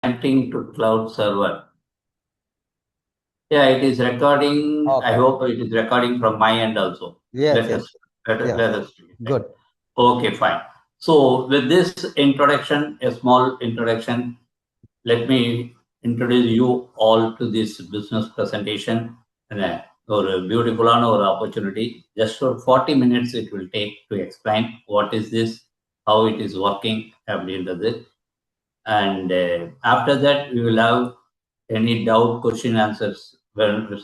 Connecting to cloud server. Yeah, it is recording. Okay. I hope it is recording from my end also. Yes, Let us. Good. Okay, fine. So with this introduction, a small introduction, let me introduce you all to this business presentation. And a beautiful opportunity. Just for 40 minutes it will take to explain what is this, how it is working, and after that we will have any doubt question answers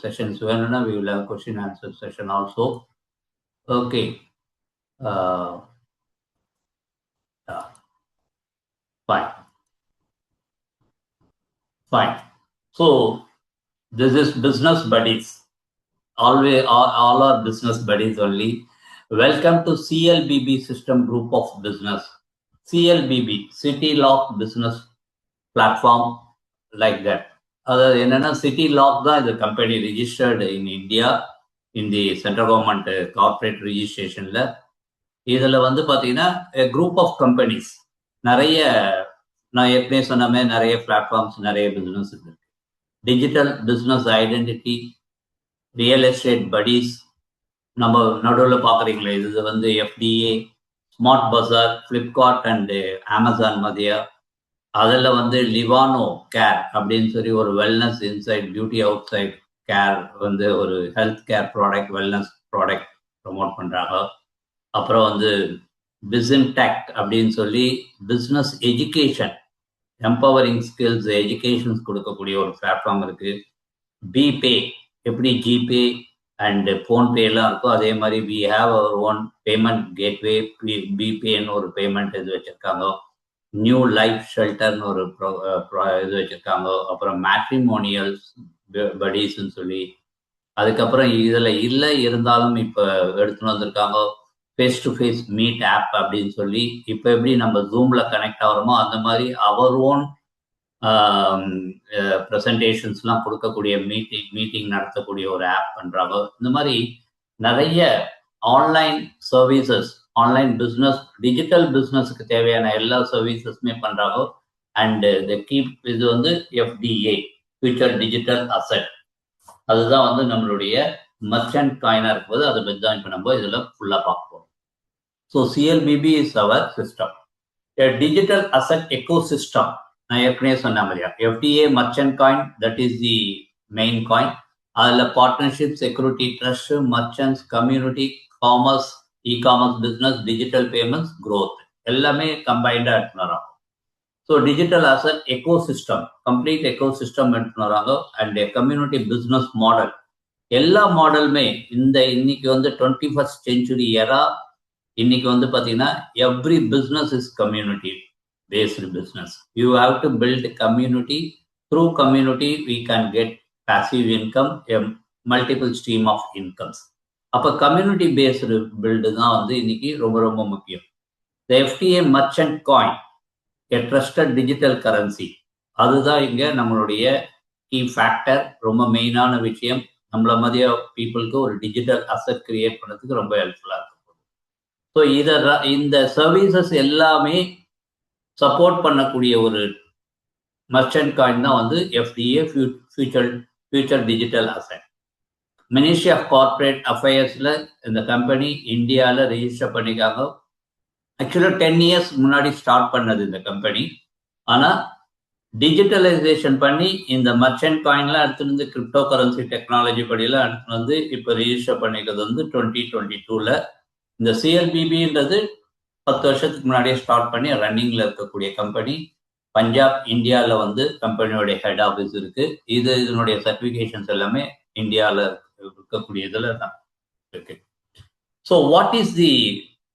sessions. We will have question answer session also. Okay. Fine. So this is business buddies. Always all are business buddies only. Welcome to CLBB System Group of Business. CLBB, City Lock Business Platform, like that. அதாவது என்னன்னா city lock தான் இந்த company registered in India in the central government corporate ரிஜிஸ்ட்ரேஷன்ல. இதுல வந்து பாத்தீங்கன்னா group of companies நிறைய, நான் ஏற்கனவே சொன்ன மாதிரி நிறைய பிளாட்ஃபார்ம்ஸ், நிறைய பிசினஸ் இருக்கு. Digital business identity, real estate buddies, நம்ம நடுவில் பார்க்குறீங்களே இது வந்து FDA, Smart Bazaar, Flipkart and Amazon மதியா. அதில் வந்து லிவானோ கேர் அப்படின்னு சொல்லி ஒரு wellness inside beauty outside care வந்து ஒரு health care product, wellness product promote பண்ணுறாங்க. அப்புறம் வந்து பிசின்டெக் அப்படின்னு சொல்லி business education, empowering skills educations கொடுக்கக்கூடிய ஒரு பிளாட்ஃபார்ம் இருக்கு. பிபே, எப்படி ஜிபே அண்ட் ஃபோன்பேலாம் இருக்கோ அதே மாதிரி we have our own payment gateway. பிபேன்னு ஒரு பேமெண்ட் இது வச்சிருக்காங்க. நியூ லைஃப் ஷெல்டர்னு ஒரு இது வச்சிருக்காங்க. அப்புறம் மேட்ரிமோனியல்ஸ் buddiesன்னு சொல்லி, அதுக்கப்புறம் இதில் இல்லை இருந்தாலும் இப்போ எடுத்துன்னு வந்திருக்காங்க face to face meet app அப்படின்னு சொல்லி. இப்போ எப்படி நம்ம ஜூமில் கனெக்ட் ஆகிறோமோ அந்த மாதிரி அவர் ஓன் ப்ரெசன்டேஷன்ஸ்லாம் கொடுக்கக்கூடிய மீட்டிங் நடத்தக்கூடிய ஒரு ஆப் பண்ணுறாங்க. இந்த மாதிரி நிறைய online services, online business, digital பிஸ்னஸுக்கு தேவையான எல்லா சர்வீசஸுமே பண்ணுறாங்க. அண்டு த கீப் இது வந்து FDA, ஃபியூச்சர் டிஜிட்டல் அசெட். அதுதான் வந்து நம்மளுடைய மர்ச்சன்ட் காயினாக இருக்கும்போது அதை பற்றி தான் இப்போ நம்ம இதில் ஃபுல்லாக பார்க்க போகிறோம். So CLBB is our system, digital asset ecosystem. நான் ஏற்கனவே சொன்ன மாதிரியா FDA merchant coin, that is the main coin. அதில் partnership, security, trust, merchants, community, commerce, e-commerce business, digital payments, growth எல்லாமே கம்பைண்டாக எடுத்துன்னு வராங்க. So digital asset ecosystem, complete ecosystem எடுத்துன்னு வராங்க. அண்ட் கம்யூனிட்டி பிஸ்னஸ் மாடல், எல்லா மாடலுமே இன்னைக்கு வந்து 21st century எரா. இன்னைக்கு வந்து பார்த்தீங்கன்னா every business is community based business. You have to build community. Through community we can get passive income, a multiple stream of incomes. அப்போ community based build தான் வந்து இன்னைக்கு ரொம்ப ரொம்ப முக்கியம். The FTA merchant coin, a trusted digital currency, அதுதான் இங்கே நம்மளுடைய கீ ஃபேக்டர், ரொம்ப மெயினான விஷயம். நம்மள மதிய பீப்புளுக்கு ஒரு டிஜிட்டல் அசெட் கிரியேட் பண்ணுறதுக்கு ரொம்ப ஹெல்ப்ஃபுல்லாக இருக்கும். ஸோ இந்த சர்வீசஸ் எல்லாமே சப்போர்ட் பண்ணக்கூடிய ஒரு மர்ச்சன்ட் காயின் தான் வந்து FDA, future digital asset. Ministry of corporate அஃபேர்ஸில் இந்த கம்பெனி இந்தியாவில் ரெஜிஸ்டர் பண்ணிக்காங்க. ஆக்சுவலாக 10 years முன்னாடி ஸ்டார்ட் பண்ணது இந்த கம்பெனி. ஆனால் டிஜிட்டலைசேஷன் பண்ணி இந்த மர்ச்சன்ட் காயின்லாம் எடுத்துட்டு வந்து கிரிப்டோ கரன்சி டெக்னாலஜி படியெல்லாம் எடுத்துட்டு வந்து இப்போ ரெஜிஸ்டர் பண்ணிக்கிறது வந்து 2022. இந்த CLBBன்றது 10 வருஷத்துக்கு முன்னாடியே ஸ்டார்ட் பண்ணி ரன்னிங்ல இருக்கக்கூடிய கம்பெனி. பஞ்சாப், இந்தியாவில் வந்து கம்பெனியோடைய ஹெட் ஆஃபீஸ் இருக்கு. இதனுடைய சர்டிஃபிகேஷன்ஸ் எல்லாமே இந்தியாவில் இருக்கக்கூடிய இதில் தான் இருக்கு. So what is the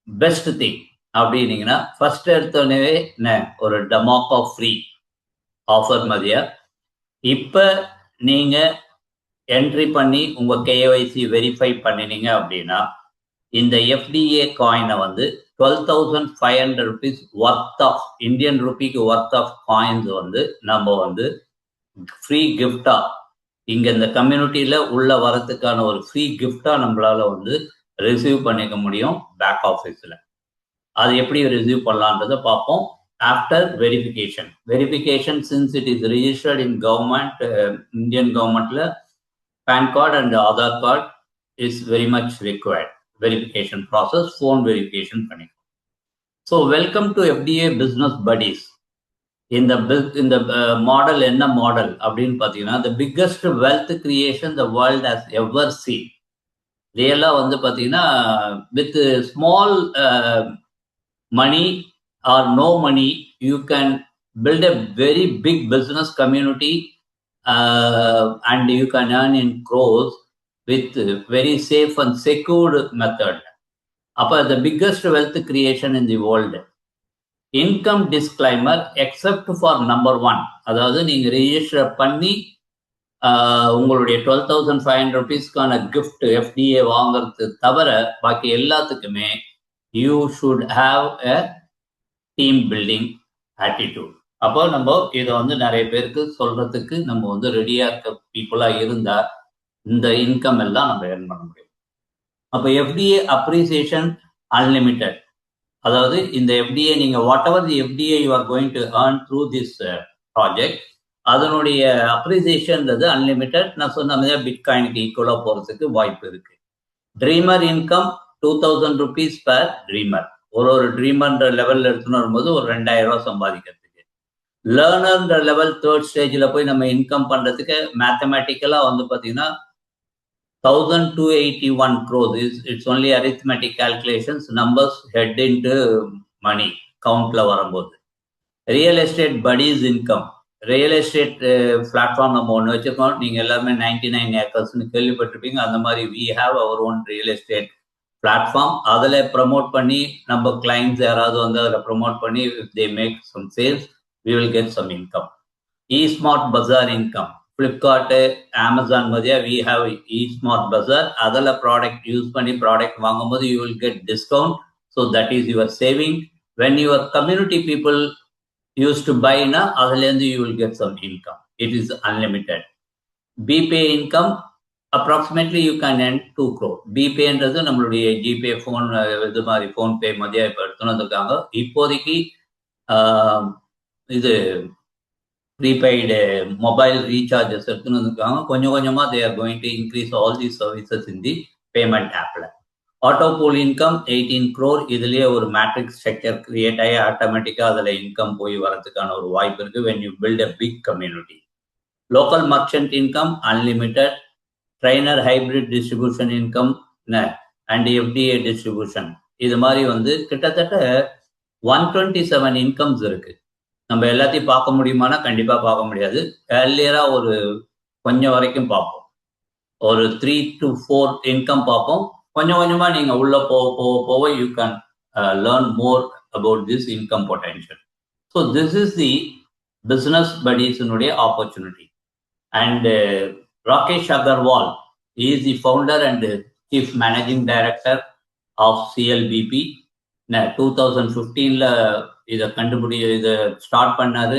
best thing அப்படின்னீங்கன்னா, ஃபர்ஸ்ட் எடுத்தோடனே ஒரு டெமோக்கோ ஃப்ரீ ஆஃபர் மதியா. இப்போ நீங்கள் என்ட்ரி பண்ணி உங்கள் KYC வெரிஃபை பண்ணினீங்க அப்படின்னா இந்த FDA காயினை வந்து 12,500 rupees ஒர்த் ஆஃப் இந்தியன் ருபிக்கு ஒர்த் ஆஃப் காயின்ஸ் வந்து நம்ம வந்து ஃப்ரீ கிஃப்டா இங்க இந்த கம்யூனிட்டியில உள்ள வரதுக்கான ஒரு ஃப்ரீ கிஃப்டா நம்மளால வந்து ரிசீவ் பண்ணிக்க முடியும் பேக் ஆஃபீஸ்ல. அது எப்படி ரிசீவ் பண்ணலான்றதை பார்ப்போம். after verification. Verification, since it is registered in government, Indian government, PAN card and Aadhaar card is very much required. Verification process, phone verification. So welcome to FDA Business Buddies. In the model, என்ன model அப்படின்னு பார்த்தீங்கன்னா, the biggest wealth creation the world has ever seen. ரியலா வந்து பார்த்தீங்கன்னா, with small money or no money, you can build a very big business community and you can earn in crores with very safe and secured method. அப்ப the biggest wealth creation in the world. Income disclaimer except for number 1, அதாவது நீங்க register பண்ணி உங்களுடைய 12,500 rupeesக்கான gift FDA வாங்குறது தவிர பாக்கி எல்லாத்துக்குமே you should have a team building attitude. அப்போ நம்ம இதை வந்து நிறைய பேருக்கு சொல்றதுக்கு நம்ம வந்து ரெடியா இருக்க பீப்புளா இருந்தா இந்த இன்கம் எல்லாம் நம்ம ஏர்ன் பண்ண முடியும். அப்போ FDA அப்ரிசியேஷன் அன்லிமிட்டெட், அதாவது இந்த FDA நீங்க what ever the FDA you are going to earn through this project, அதனுடைய அப்ரிசியேஷன்றது அன்லிமிட்டெட். நான் சொன்ன மாதிரி பிட்காயினுக்கு ஈக்குவலா போறதுக்கு வாய்ப்பு இருக்கு. Trimmer income 2,000 rupees per trimmer. ஒரு ட்ரீமர்ன்ற லெவல்ல எடுத்துன்னு வரும்போது ஒரு 2,000 ரூபாய் சம்பாதிக்கிறதுக்கு. லேர்னர்ன்ற லெவல் 3rd ஸ்டேஜில் போய் நம்ம இன்கம் பண்றதுக்கு மேத்தமேட்டிக்கலா வந்து பார்த்தீங்கன்னா 1,281 crores. It's only arithmetic calculations, numbers head into money countல வரும்போது. Real estate buddies income, real estate platform நம்ம ஒன்று வச்சிருக்கோம். நீங்க எல்லாருமே 99 acres கேள்விப்பட்டிருப்பீங்க. அந்த மாதிரி we have our own real estate platform. அதில் ப்ரமோட் பண்ணி நம்ம கிளைண்ட்ஸ் யாராவது வந்து அதில் ப்ரமோட் பண்ணி if they make some sales, we will get some income. eSmart Bazaar income, Flipkart, Amazon மதியா we have eSmart Bazaar. அதில் ப்ராடக்ட் யூஸ் பண்ணி product வாங்கும்போது you will get discount. So that is your saving. When your community people used to buy na, அதுலேருந்து you will get some income. It is unlimited. BPay income, approximately you can earn 2 crore. BPayன்றது நம்மளுடைய GPay phone இது மாதிரி PhonePe மதியா இப்போ எடுத்துன்னு வந்திருக்காங்க. இப்போதைக்கு இது prepaid mobile recharges எடுத்துன்னு வந்திருக்காங்க. கொஞ்சம் கொஞ்சமாக they are going to increase all the services in the payment ஆப்பில். Auto pool income 18 crore. இதுலேயே ஒரு மேட்ரிக்ஸ் ஸ்ட்ரக்சர் கிரியேட் ஆகி ஆட்டோமேட்டிக்காக அதில் இன்கம் போய் வரதுக்கான ஒரு வாய்ப்பு இருக்குது when you build a big community. Local merchant income unlimited. Trainer hybrid distribution income and FDA distribution. இது மாதிரி வந்து கிட்டத்தட்ட 127 இன்கம்ஸ் இருக்கு. நம்ம எல்லாத்தையும் பார்க்க முடியுமானா கண்டிப்பா பார்க்க முடியாது. ஏர்லியரா ஒரு கொஞ்சம் வரைக்கும் பார்ப்போம். ஒரு 3 to 4 இன்கம் பார்ப்போம். கொஞ்சம் கொஞ்சமா நீங்க உள்ள போக you can learn more about this income potential. So this is the business buddies-னுடைய opportunity. And Rakesh Agarwal is the founder and chief managing director of CLBP. 2015 இதை இதை ஸ்டார்ட் பண்ணாரு.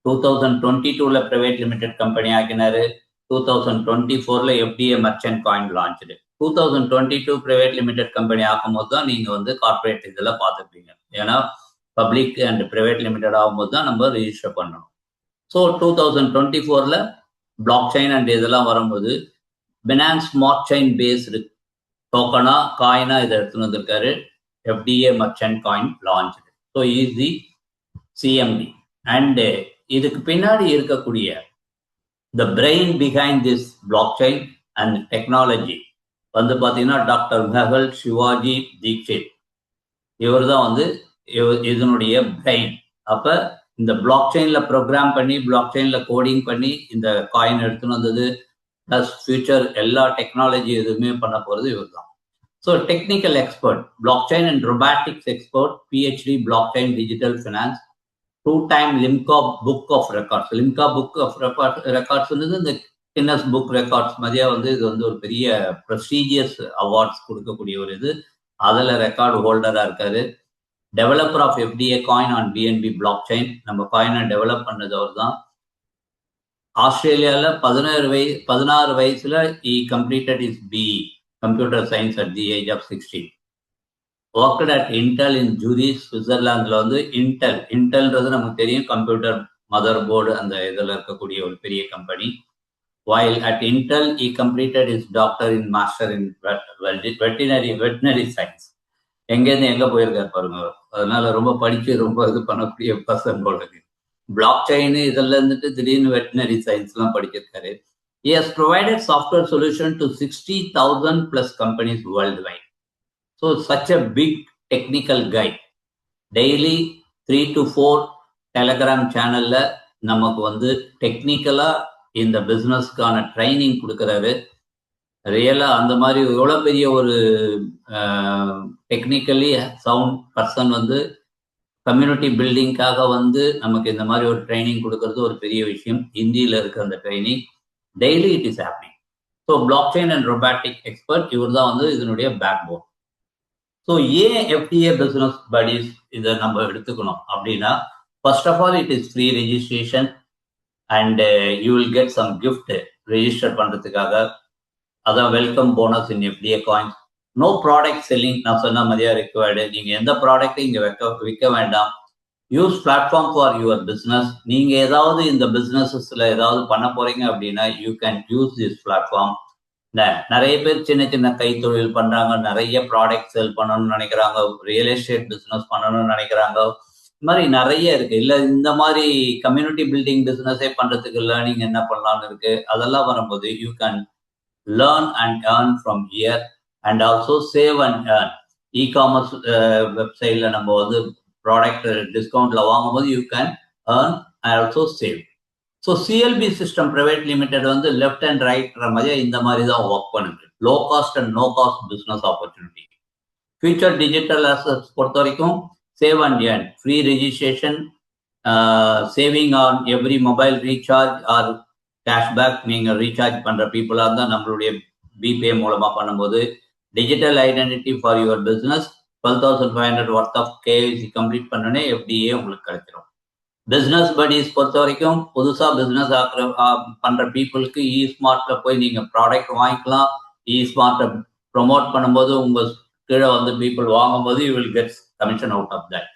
2022 பிரைவேட் லிமிடெட் கம்பெனி ஆக்கினாரு. 2024 FDA merchant coin launch. 2022 private limited company ஆகும் போது தான் நீங்க வந்து கார்பரேட் இதெல்லாம் பார்த்துருப்பீங்க. ஏன்னா பப்ளிக் அண்ட் பிரைவேட் லிமிடெட் ஆகும்போது தான் நம்ம ரிஜிஸ்டர் பண்ணணும். ஸோ 2024 பிளாக் செயின் அண்ட் இதெல்லாம் வரும்போது பினான்ஸ் ஸ்மார்ட் செயின் பேஸ்டு டோக்கனா காயினா இதை எடுத்துன்னு வந்திருக்காரு. FDA merchant coin launch. So is the CMD. And இதுக்கு பின்னாடி இருக்கக்கூடிய the brain behind this block chain and technology வந்து பார்த்தீங்கன்னா டாக்டர் மெஹல் சிவாஜி தீக்ஷித். இவர் தான் வந்து இதனுடைய பிரெயின். அப்போ இந்த பிளாக் செயினில் ப்ரோக்ராம் பண்ணி பிளாக் செயினில் கோடிங் பண்ணி இந்த காயின் எடுத்துன்னு வந்தது. ப்ளஸ் ஃபியூச்சர் எல்லா டெக்னாலஜி எதுவுமே பண்ண போகிறது இவர் தான். So technical expert, block chain and robotics expert, PhD block chain digital finance, 2-time Limca book of records. Limca book of records இந்த கின்னஸ் புக் ரெக்கார்ட்ஸ் மதியா வந்து இது வந்து ஒரு பெரிய ப்ரெஸ்டீஜியஸ் அவார்ட்ஸ் கொடுக்கக்கூடிய ஒரு இது. அதில் ரெக்கார்டு ஹோல்டராக இருக்காரு. Developer of FDA coin on BNB block chain. நம்ம காயினை டெவலப் பண்ணது அவர் தான். ஆஸ்திரேலியாவில் 16 வயசுல he completed his BE computer science at the age of 16. Worked at Intel in Zurich சுவிட்சர்லாந்துல வந்து இன்டெல்ன்றது நமக்கு தெரியும், கம்ப்யூட்டர் மதர் போர்டு அந்த இதில் இருக்கக்கூடிய ஒரு பெரிய company. While at Intel, he completed his doctor in master in veterinary science. எங்கேருந்து எங்க போயிருக்காரு பாருங்க. அதனால ரொம்ப படிச்சு ரொம்ப இது பண்ணக்கூடிய பர்சன் போல இருக்கு. பிளாக் செயின் இதெல்லாம் இருந்துட்டு திடீர்னு வெட்டினரி சயின்ஸ் எல்லாம் படிச்சிருக்காரு. He has provided software solution to 60,000 plus companies worldwide. So such a big technical guy. Daily 3 to 4 Telegram channelல நமக்கு வந்து டெக்னிக்கலா இந்த பிசினஸ்க்கான ட்ரைனிங் கொடுக்கறாரு. ரியலா அந்த மாதிரி எவ்வளவு பெரிய ஒரு டெக்னிக்கலி சவுண்ட் பர்சன் வந்து கம்யூனிட்டி பில்டிங்காக வந்து நமக்கு இந்த மாதிரி ஒரு ட்ரைனிங் கொடுக்கறது ஒரு பெரிய விஷயம். இந்தியில இருக்கிற அந்த training daily it is happening. So block chain and robotic expert இவர் தான் வந்து இதனுடைய பேக் போன். ஸோ ஏன் எஃப்டிஏ பிசினஸ் படீஸ் இதை நம்ம எடுத்துக்கணும் அப்படின்னா, first of all it is free registration and you will get some gift register பண்றதுக்காக. அதான் welcome bonus in FDA coins. No product selling, நான் சொன்ன மாதிரியா ரெக்வயர்டு. நீங்க எந்த ப்ராடக்ட்டும் இங்க விற்க வேண்டாம். Use platform for your business. நீங்க ஏதாவது இந்த பிஸ்னஸஸ்ல ஏதாவது பண்ண போறீங்க அப்படின்னா you can use this platform. நிறைய பேர் சின்ன சின்ன கைத்தொழில் பண்றாங்க, நிறைய ப்ராடக்ட் செல் பண்ணணும்னு நினைக்கிறாங்க, ரியல் எஸ்டேட் பிசினஸ் பண்ணணும்னு நினைக்கிறாங்க. இந்த மாதிரி நிறைய இருக்கு. இல்ல இந்த மாதிரி கம்யூனிட்டி பில்டிங் பிசினஸே பண்றதுக்கு லேர்னிங் என்ன பண்ணலாம்னு இருக்கு. அதெல்லாம் வரும்போது you can learn and earn from here and also save and earn. E-commerce வெப்சைட்ல நம்ம வந்து ப்ராடக்ட் டிஸ்கவுண்ட்ல வாங்கும்போது you can earn and also save. So CLP system private limited வந்து லெஃப்ட் அண்ட் ரைட்ற மாதிரி இந்த மாதிரி தான் ஒர்க் பண்ணுது. Low cost and no cost business opportunity. Future digital assets பொறுத்த வரைக்கும் save and earn, free registration, saving on every mobile recharge or cashback. நீங்க ரீசார்ஜ் பண்ற பீப்புளா இருந்தா நம்மளுடைய பிபே மூலமா பண்ணும்போது digital identity for your business 12,500 worth of KYC complete பண்ணனே எஃப்டிஏ உங்களுக்கு கிடைச்சிடும். பிசினஸ் படீஸ் பொறுத்த வரைக்கும் புதுசா பிசினஸ் பண்ற பீப்புளுக்கு இ ஸ்மார்ட்ல போய் நீங்க ப்ராடக்ட் வாங்கிக்கலாம். இ ஸ்மார்ட்டை ப்ரொமோட் பண்ணும்போது உங்க கீழே வந்து பீப்புள் வாங்கும்போது you will get commission out of that.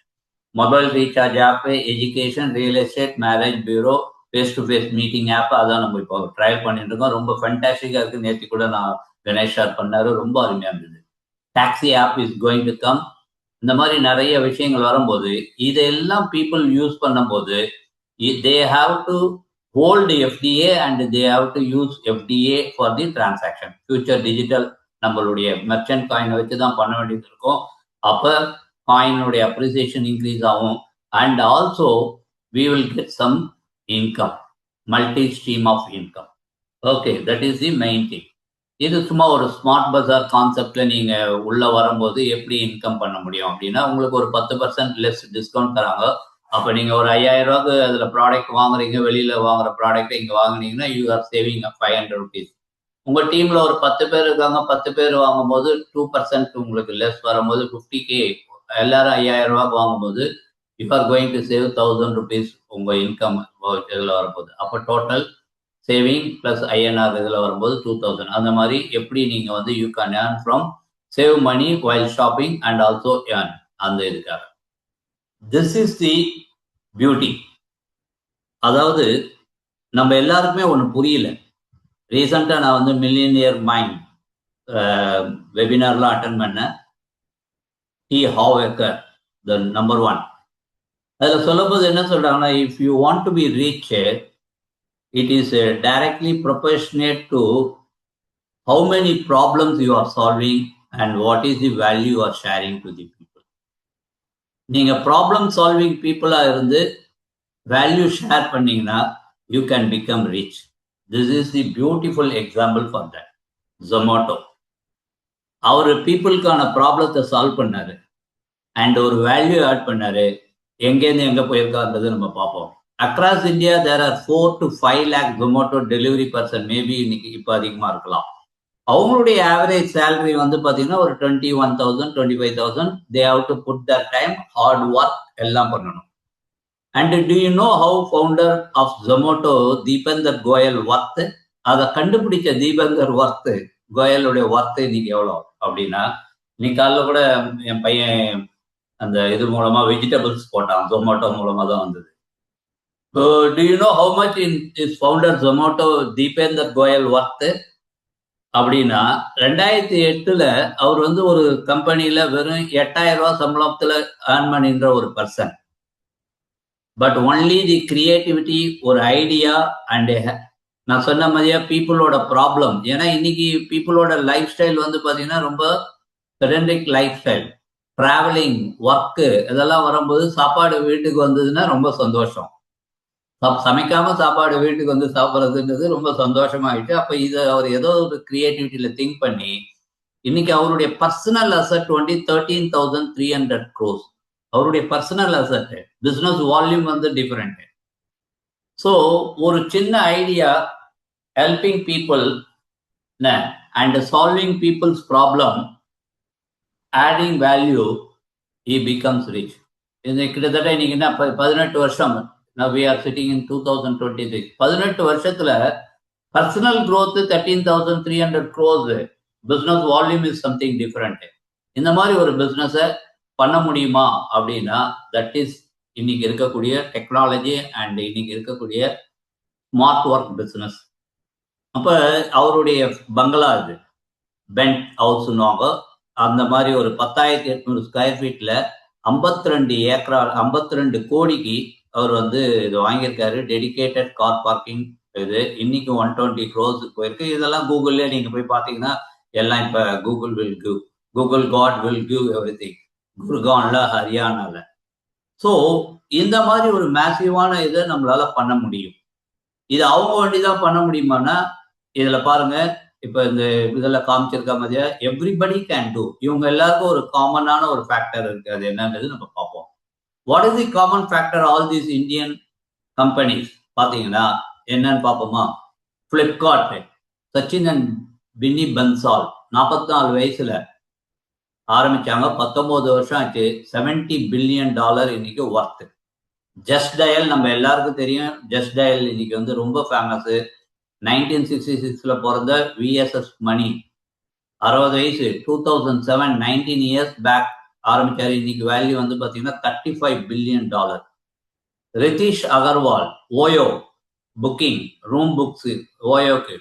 Mobile recharge app, education, real estate, marriage bureau, face to face meeting app, அதான் நம்ம இப்போ ட்ரையல் பண்ணிட்டு இருக்கோம். ரொம்ப ஃபேண்டாஸ்டிக்கா இருக்கு. நேற்று கூட நான் கணேஷ் சார் பண்ணாரு, ரொம்ப அருமையா இருந்தது. Taxi app is going to come. இந்த மாதிரி நிறைய விஷயங்கள் வரும்போது இதெல்லாம் பீப்புள் யூஸ் பண்ணும்போது they have to hold FDA and they have to use FDA for the transaction. Future digital நம்மளுடைய மெர்ச்சன்ட் காயினை வச்சு தான் பண்ண வேண்டியது இருக்கும். அப்போ காயினுடைய அப்ரிசியேஷன் இன்க்ரீஸ் ஆகும் and also we will get some income, multi stream of income. Okay, that is the main thing. இது சும்மா ஒரு ஸ்மார்ட் பஜார் கான்செப்ட்ல நீங்க உள்ள வரும்போது எப்படி இன்கம் பண்ண முடியும் அப்படின்னா, உங்களுக்கு ஒரு 10% லெஸ் டிஸ்கவுண்ட் தராங்க. அப்ப நீங்க ஒரு 5,000 ரூபாய்க்கு அதுல ப்ராடக்ட் வாங்குறீங்க, வெளியில வாங்குற ப்ராடக்ட் இங்க வாங்குனீங்கன்னா யூ ஆர் சேவிங் 500 rupees. உங்க டீம்ல ஒரு 10 பேர் இருக்காங்க, 10 பேர் வாங்கும்போது 2% உங்களுக்கு லெஸ் வரும்போது 50K, எல்லாரும் 5,000 ரூபாய்க்கு வாங்கும்போது you are going to save 1,000 rupees உங்க இன்கம் இதுல வரும்போது. அப்போ டோட்டல் சேவிங் பிளஸ் ஐஎன்ஆர் இதில் வரும்போது 2,000. அந்த மாதிரி எப்படி நீங்க வந்து you can earn from save money while shopping and also earn அந்த இதுக்காக. This is the beauty. அதாவது நம்ம எல்லாருக்குமே ஒன்று புரியல. ரீசெண்டாக நான் வந்து மில்லியனியர் மைண்ட் வெபினார்லாம் அட்டன் பண்ணேன். T Harv Eker the number 1. அதில் சொல்லும்போது என்ன சொல்றாங்கன்னா, if you want to be rich, it is directly proportionate to how many problems you are solving and what is the value you are sharing to the people. நீங்க problem solving பீப்புளா இருந்து value share பண்ணீங்கன்னா you can become rich. This is the beautiful example for that. Zomato அவர் பீப்புளுக்கான ப்ராப்ளத்தை solve பண்ணாரு and ஒரு value add பண்ணாரு. எங்கேருந்து எங்க போயிருக்காருன்றது நம்ம பார்ப்போம். Across India, there are 4 to 5 lakh Zomato delivery person. Maybe இன்னைக்கு இப்போ அதிகமா இருக்கலாம். அவங்களுடைய ஆவரேஜ் சேலரி வந்து பாத்தீங்கன்னா ஒரு 21,000, 25,000. They have to put their time, hard work எல்லாம் பண்ணணும். And do you know how founder of Zomato, Deepinder Goyal worth? அதை கண்டுபிடிச்ச தீபங்கர் ஒர்த், கோயலுடைய ஒர்த் இன்னைக்கு எவ்வளோ அப்படின்னா இன்னைக்கு காலைல கூட என் பையன் அந்த இது மூலமா வெஜிடபிள்ஸ் போட்டான். Zomato மூலமா தான் வந்தது. Do you know how much is founder Zomato Deepinder Goyal worth? அப்படின்னா 2008 அவர் வந்து ஒரு கம்பெனில வெறும் 8,000 ரூபாய் சம்பளத்துல ஏர்ன் பண்ணின்ற ஒரு person. But only the creativity, ஒரு ஐடியா அண்ட் நான் சொன்ன மாதிரியா பீப்புளோட ப்ராப்ளம். ஏன்னா இன்னைக்கு பீப்புளோட லைஃப் ஸ்டைல் வந்து பாத்தீங்கன்னா ரொம்ப பெடன்டிக் லைஃப் ஸ்டைல், டிராவலிங், ஒர்க்கு இதெல்லாம் வரும்போது சாப்பாடு வீட்டுக்கு வந்ததுன்னா ரொம்ப சந்தோஷம். சமைக்காம சாப்பாடு வீட்டுக்கு வந்து சாப்பிட்றதுன்றது ரொம்ப சந்தோஷமாயிட்டு. அப்ப இதை அவர் ஏதோ ஒரு கிரியேட்டிவிட்டியில திங்க் பண்ணி இன்னைக்கு அவருடைய பர்சனல் அசட் வந்து 13,300 crores. அவருடைய பர்சனல் அசட், பிசினஸ் வால்யூம் வந்து டிஃபரெண்ட். ஸோ ஒரு சின்ன idea, helping people and solving people's problem, adding value, he becomes rich. இது கிட்டத்தட்ட இன்னைக்கு என்ன 18 வருஷம். Now we are sitting in 2026. 18 வருஷத்துல personal growth 13,300 crores, business volume is something different. இந்த மாதிரி ஒரு பிசினஸ பண்ண முடியுமா அப்படின்னா தட் இஸ் இன்னைக்கு இருக்கக்கூடிய டெக்னாலஜி அண்ட் இன்னைக்கு இருக்கக்கூடிய ஸ்மார்ட் ஒர்க் பிசினஸ். அப்ப அவருடைய பங்களா இது பென்ட் ஹவுஸ்னுவாங்க. அந்த மாதிரி ஒரு 10,800 ஸ்கொயர் ஃபீட்ல 52 ஏக்கரா 52 கோடிக்கு அவர் வந்து இது வாங்கியிருக்காரு. Dedicated car parking. இது இன்னைக்கு 120 crores போயிருக்கு. இதெல்லாம் கூகுள்ல நீங்க போய் பாத்தீங்கன்னா எல்லாம் இப்ப Google will give, Google God will give everything, குர்கான்ல, ஹரியானால. ஸோ இந்த மாதிரி ஒரு மேசிவான இதை நம்மளால பண்ண முடியும். இது அவங்க வண்டிதான் பண்ண முடியுமானா இதுல பாருங்க, இப்ப இந்த இதுல காமிச்சிருக்க மாதிரியா எவ்ரிபடி கேன் டூ. இவங்க எல்லாருக்கும் ஒரு காமனான ஒரு ஃபேக்டர் இருக்கு. அது என்னன்றது நம்ம பார்ப்போம். What is the common factor all these Indian companies பாத்தீங்கன்னா என்னன்னு பார்ப்போமா? பிளிப்கார்ட், சச்சின் அண்ட் பின்னி பன்சால் 44 வயசுல ஆரம்பிச்சாங்க. 19 வருஷம் ஆச்சு. $70 billion இன்னைக்கு ஒர்த். ஜஸ்ட் டயல் நம்ம எல்லாருக்கும் தெரியும். ஜஸ்ட் டயல் இன்னைக்கு வந்து ரொம்ப ஃபேமஸ். 1966 பிறந்த விஎஸ்எஸ் மணி 60 வயசு. 2007 19 இயர்ஸ் பேக் ஆரம்பிச்சாரு. இன்னைக்கு வேல்யூ வந்து பாத்தீங்கன்னா $35 billion. Ritesh Agarwal, OYO booking, room books, ஓயோக்கு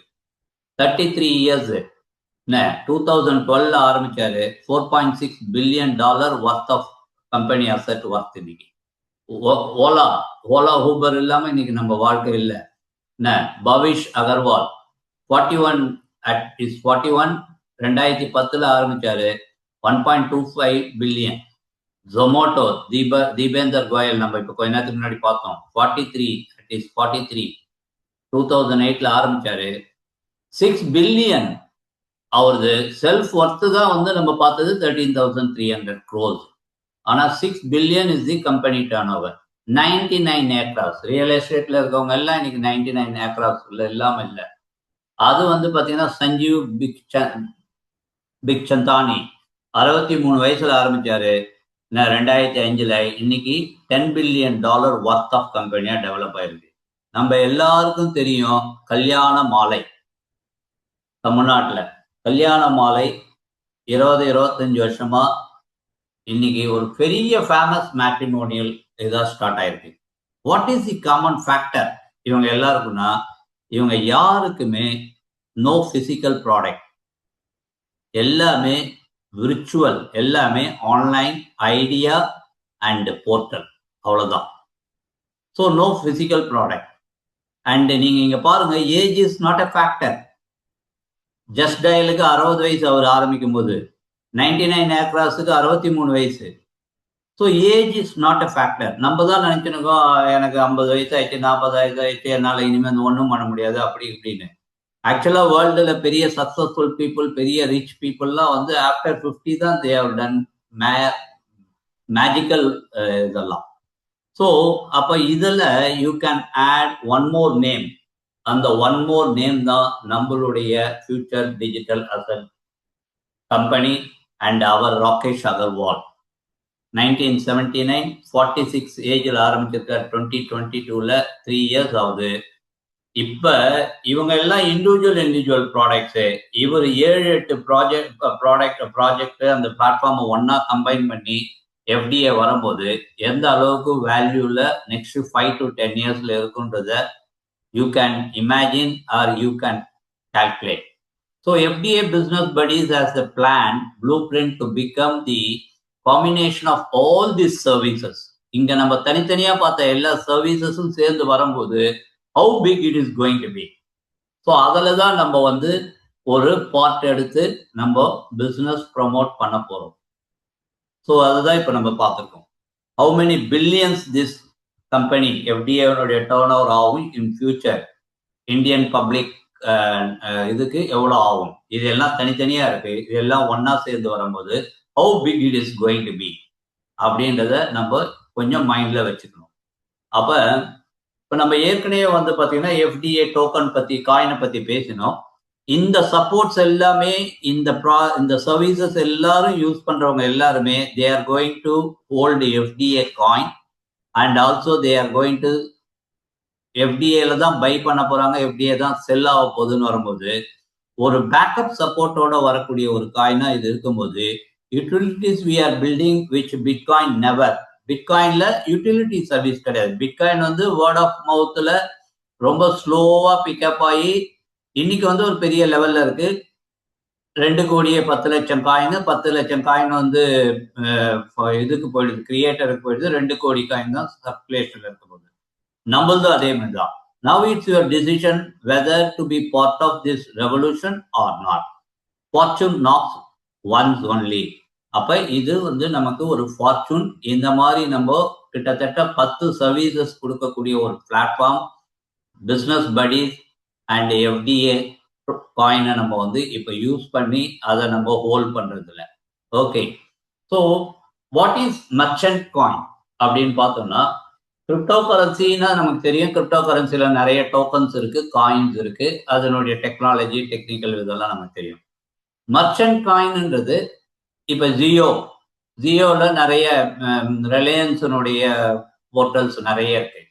33 இயர்ஸ். 2012 ஆரம்பிச்சாரு. $4.6 billion worth of company asset worth இன்னைக்கு. ஓலா ஊபர் இல்லாம இன்னைக்கு நம்ம வாழ்க்கை இல்லை. பவிஷ் அகர்வால் 41 2010 ஆரம்பிச்சாரு. 1.25 billion. ஜொமோட்டோ, தீபேந்தர் கோயல் நம்ம இப்ப கொஞ்ச நேரத்துக்கு முன்னாடி பார்த்தோம். 43 2008 ஆரம்பிச்சாரு. 6 billion. அவரது செல்ஃப் ஒர்த்து தான் வந்து நம்ம பார்த்தது 13,300 crores. ஆனா 6 billion is the company turnover. 99 acres. Real எஸ்டேட்ல இருக்கவங்க எல்லாம் இன்னைக்கு 99 ஏக்கராஸ் இல்லாம இல்லை. அது வந்து பாத்தீங்கன்னா சஞ்சீவ் பிக்சந்தானி 63 வயசுல ஆரம்பிச்சாரு. 2005 இன்னைக்கு $10 billion ஒர்த் ஆஃப் கம்பெனியா டெவலப் ஆயிருக்கு. நம்ம எல்லாருக்கும் தெரியும் கல்யாண மாலை. தமிழ்நாட்டுல கல்யாண மாலை 20-25 வருஷமா இன்னைக்கு ஒரு பெரிய ஃபேமஸ் மேட்ரிமோனியல் இதா ஸ்டார்ட் ஆயிருக்கு. What is the common factor இவங்க எல்லாருக்குன்னா, இவங்க யாருக்குமே நோ பிசிக்கல் ப்ராடக்ட், எல்லாமே விர்ச்சுவல், எல்லாமே ஆன்லைன், ஐடியா அண்ட் போர்ட்டல், அவ்வளவுதான். So no physical product. And நீங்க இங்க பாருங்க, age is not a factor. Just டயலுக்கு 60 வயசு அவர் ஆரம்பிக்கும் போது, 99 ஏக்கராஸுக்கு 63 வயசு. So age is not a factor. நம்ம தான் நினைச்சுருக்கோம் எனக்கு 50 வயசு ஆயிடுச்சு, 40 வயசு ஆயிடுச்சு, என்னால் இனிமேல் ஒன்றும் பண்ண முடியாது அப்படி இப்படின்னு. ஆக்சுவலா வேர்ல்டுல பெரிய சக்சஸ்ஃபுல் பீப்புள், பெரிய ரிச் பீப்புள்லாம் வந்து ஆஃப்டர் 50 தான் தே ஹவ் டன் மேஜிக்கல் இதெல்லாம். ஸோ அப்ப இதுல you can add one more name. அந்த ஒன் மோர் நேம் தான் நம்மளுடைய future digital asset company and அவர் ராகேஷ் அகர்வால். 1979 46 ஏஜில் ஆரம்பிச்சிருக்கார். 2022 3 இயர்ஸ் ஆகுது. இப்ப இவங்க எல்லாம் இண்டிவிஜுவல் ப்ராடக்ட்ஸ். இவர் 7-8 ப்ராஜெக்ட் அந்த பிளாட்ஃபார்மை ஒன்னா கம்பைன் பண்ணி எஃப்டிஏ வரும்போது எந்த அளவுக்கு வேல்யூல நெக்ஸ்ட் 5 to 10 இயர்ஸ்ல இருக்குன்றத you can imagine are you can calculate. So FDA Business Buddies has a plan, blueprint to become the combination of all these services. இங்க நம்ம தனித்தனியா பார்த்த எல்லா சர்வீசஸும் சேர்ந்து வரும்போது how big it is going to be. So அதில் தான் நம்ம வந்து ஒரு பார்ட் எடுத்து நம்ம பிஸ்னஸ் ப்ரமோட் பண்ண போகிறோம். ஸோ அதுதான் இப்போ நம்ம பார்த்துருக்கோம். how many billions this company எஃப்டிஏனுடைய டர்ன் ஓவர் ஆகும் இன் ஃபியூச்சர், இந்தியன் பப்ளிக் இதுக்கு எவ்வளோ ஆகும், இதெல்லாம் தனித்தனியாக இருக்கு. இதெல்லாம் ஒன்னா சேர்ந்து வரும்போது how big it is going to be அப்படின்றத நம்ம கொஞ்சம் மைண்ட்ல வச்சுக்கணும். அப்போ இப்போ நம்ம ஏற்கனவே வந்து பார்த்தீங்கன்னா எஃப்டிஏ டோக்கன் பற்றி காயினை பற்றி பேசினோம். இந்த சப்போர்ட்ஸ் எல்லாமே இந்த சர்வீசஸ் எல்லாரும் யூஸ் பண்றவங்க எல்லாருமே they are going to hold FDA coin and also they are going to எஃப்டிஏல தான் பை பண்ண போறாங்க, எஃப்டிஏ தான் செல் ஆக போகுதுன்னு வரும்போது ஒரு பேக்கப் சப்போர்ட்டோட வரக்கூடிய ஒரு காயினா இது இருக்கும்போது utilities we are building which bitcoin never. பிட்காயின்ல யூட்டிலிட்டி சர்வீஸ் கிடையாது. பிட்காயின் வந்து வேர்ட் ஆஃப் மவுத்ல ரொம்ப ஸ்லோவா பிக்கப் ஆகி இன்னைக்கு வந்து ஒரு பெரிய லெவல்ல இருக்கு. 2 கோடியே 10 லட்சம் காயின், 10 லட்சம் காயின் வந்து இதுக்கு போயிடுது, கிரியேட்டருக்கு போயிடுது. 2 கோடி காயின் தான் சர்க்குலேஷன்ல இருக்க போகுது. நம்மளதும் அதே மாதிரி தான். Now it's your decision whether to be part of this revolution or not. Fortune knocks once only. அப்ப இது வந்து நமக்கு ஒரு ஃபார்ச்சூன். இந்த மாதிரி நம்ம கிட்டத்தட்ட 10 சர்வீசஸ் கொடுக்கக்கூடிய ஒரு பிளாட்ஃபார்ம் பிஸ்னஸ் படீஸ் அண்ட் எஃப்டிஏ காயினை நம்ம வந்து இப்போ யூஸ் பண்ணி அதை நம்ம ஹோல்ட் பண்றது இல்லை. Okay, so what is merchant coin அப்படின்னு பார்த்தோம்னா, கிரிப்டோ கரன்சின்னா நமக்கு தெரியும். கிரிப்டோ கரன்சில நிறைய டோக்கன்ஸ் இருக்கு, காயின்ஸ் இருக்கு, அதனுடைய டெக்னாலஜி டெக்னிக்கல் இதெல்லாம் நமக்கு தெரியும். மர்ச்சன்ட் காயின்ன்றது இப்ப ஜியோல நிறைய ரிலையன்ஸினுடைய போர்ட்டல்ஸ் நிறைய இருக்கு.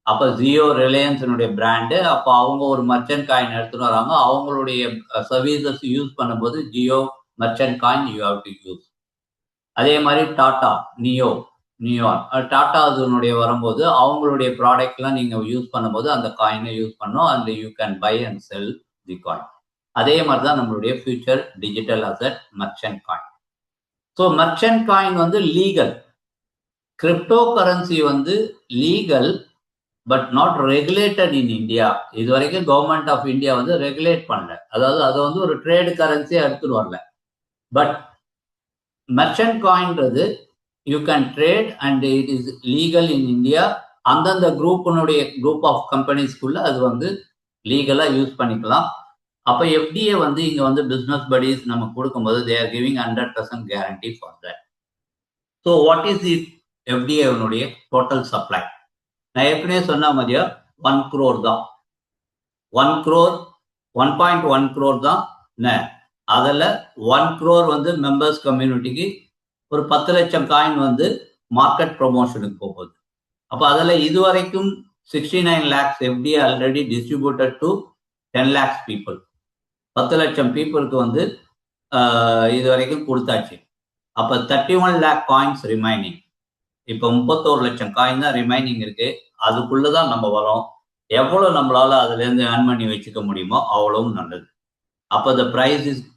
அப்ப ஜியோ ரிலையன்ஸினுடைய பிராண்டு, அப்போ அவங்க ஒரு மர்ச்சன்ட் காயின் எடுத்துட்டு வராங்க. அவங்களுடைய சர்வீசஸ் யூஸ் பண்ணும்போது Jio merchant coin you have to use. அதே மாதிரி டாடா நியோன் டாடா அதனுடைய வரும்போது அவங்களுடைய ப்ராடக்ட்லாம் நீங்க யூஸ் பண்ணும்போது அந்த காயினை யூஸ் பண்ணோம், and you can buy and sell the coin. அதே மாதிரி தான் நம்மளுடைய future digital asset merchant coin. So merchant coin வந்து லீகல், கிரிப்டோ கரன்சி வந்து legal but not regulated in India. இது வரைக்கும் கவர்மெண்ட் ஆஃப் இந்தியா வந்து ரெகுலேட் பண்ணல, அதாவது அதை வந்து ஒரு ட்ரேடு கரன்சியா எடுத்துட்டு வரல. பட் மர்ச்சன்ட் காயின்றது you can trade and it is legal in India. அந்தந்த குரூப் ஆஃப் கம்பெனிஸ்குள்ள அது வந்து லீகலா யூஸ் பண்ணிக்கலாம். அப்போ எஃப்டிஏ வந்து இங்க வந்து பிசினஸ் படீஸ் நம்ம கொடுக்கும்போது they are giving 100% guarantee for that. So what is it எஃப்டிஏனுடைய டோட்டல் சப்ளை? நான் ஏற்கனவே சொன்ன மாதிரியா 1 crore தான், 1.1 crore தான். அதில் 1 crore வந்து மெம்பர்ஸ் கம்யூனிட்டிக்கு, ஒரு 10 லட்சம் காயின் வந்து மார்க்கெட் ப்ரொமோஷனுக்கு போகுது. அப்போ அதில் இதுவரைக்கும் 69 lakhs FDA already distributed to 10 lakhs people. 10 லட்சம் பீப்புளுக்கு வந்து இது வரைக்கும் கொடுத்தாச்சு. அப்போ 31 lakh காயின்ஸ் ரிமைனிங். இப்போ 31 லட்சம் காயின் தான் ரிமைனிங் இருக்கு. அதுக்குள்ளதான் நம்ம வரோம். எவ்வளவு நம்மளால அதுல இருந்து ஏர்ன் பண்ணி வச்சுக்க முடியுமோ அவ்வளவும் நல்லது. அப்போ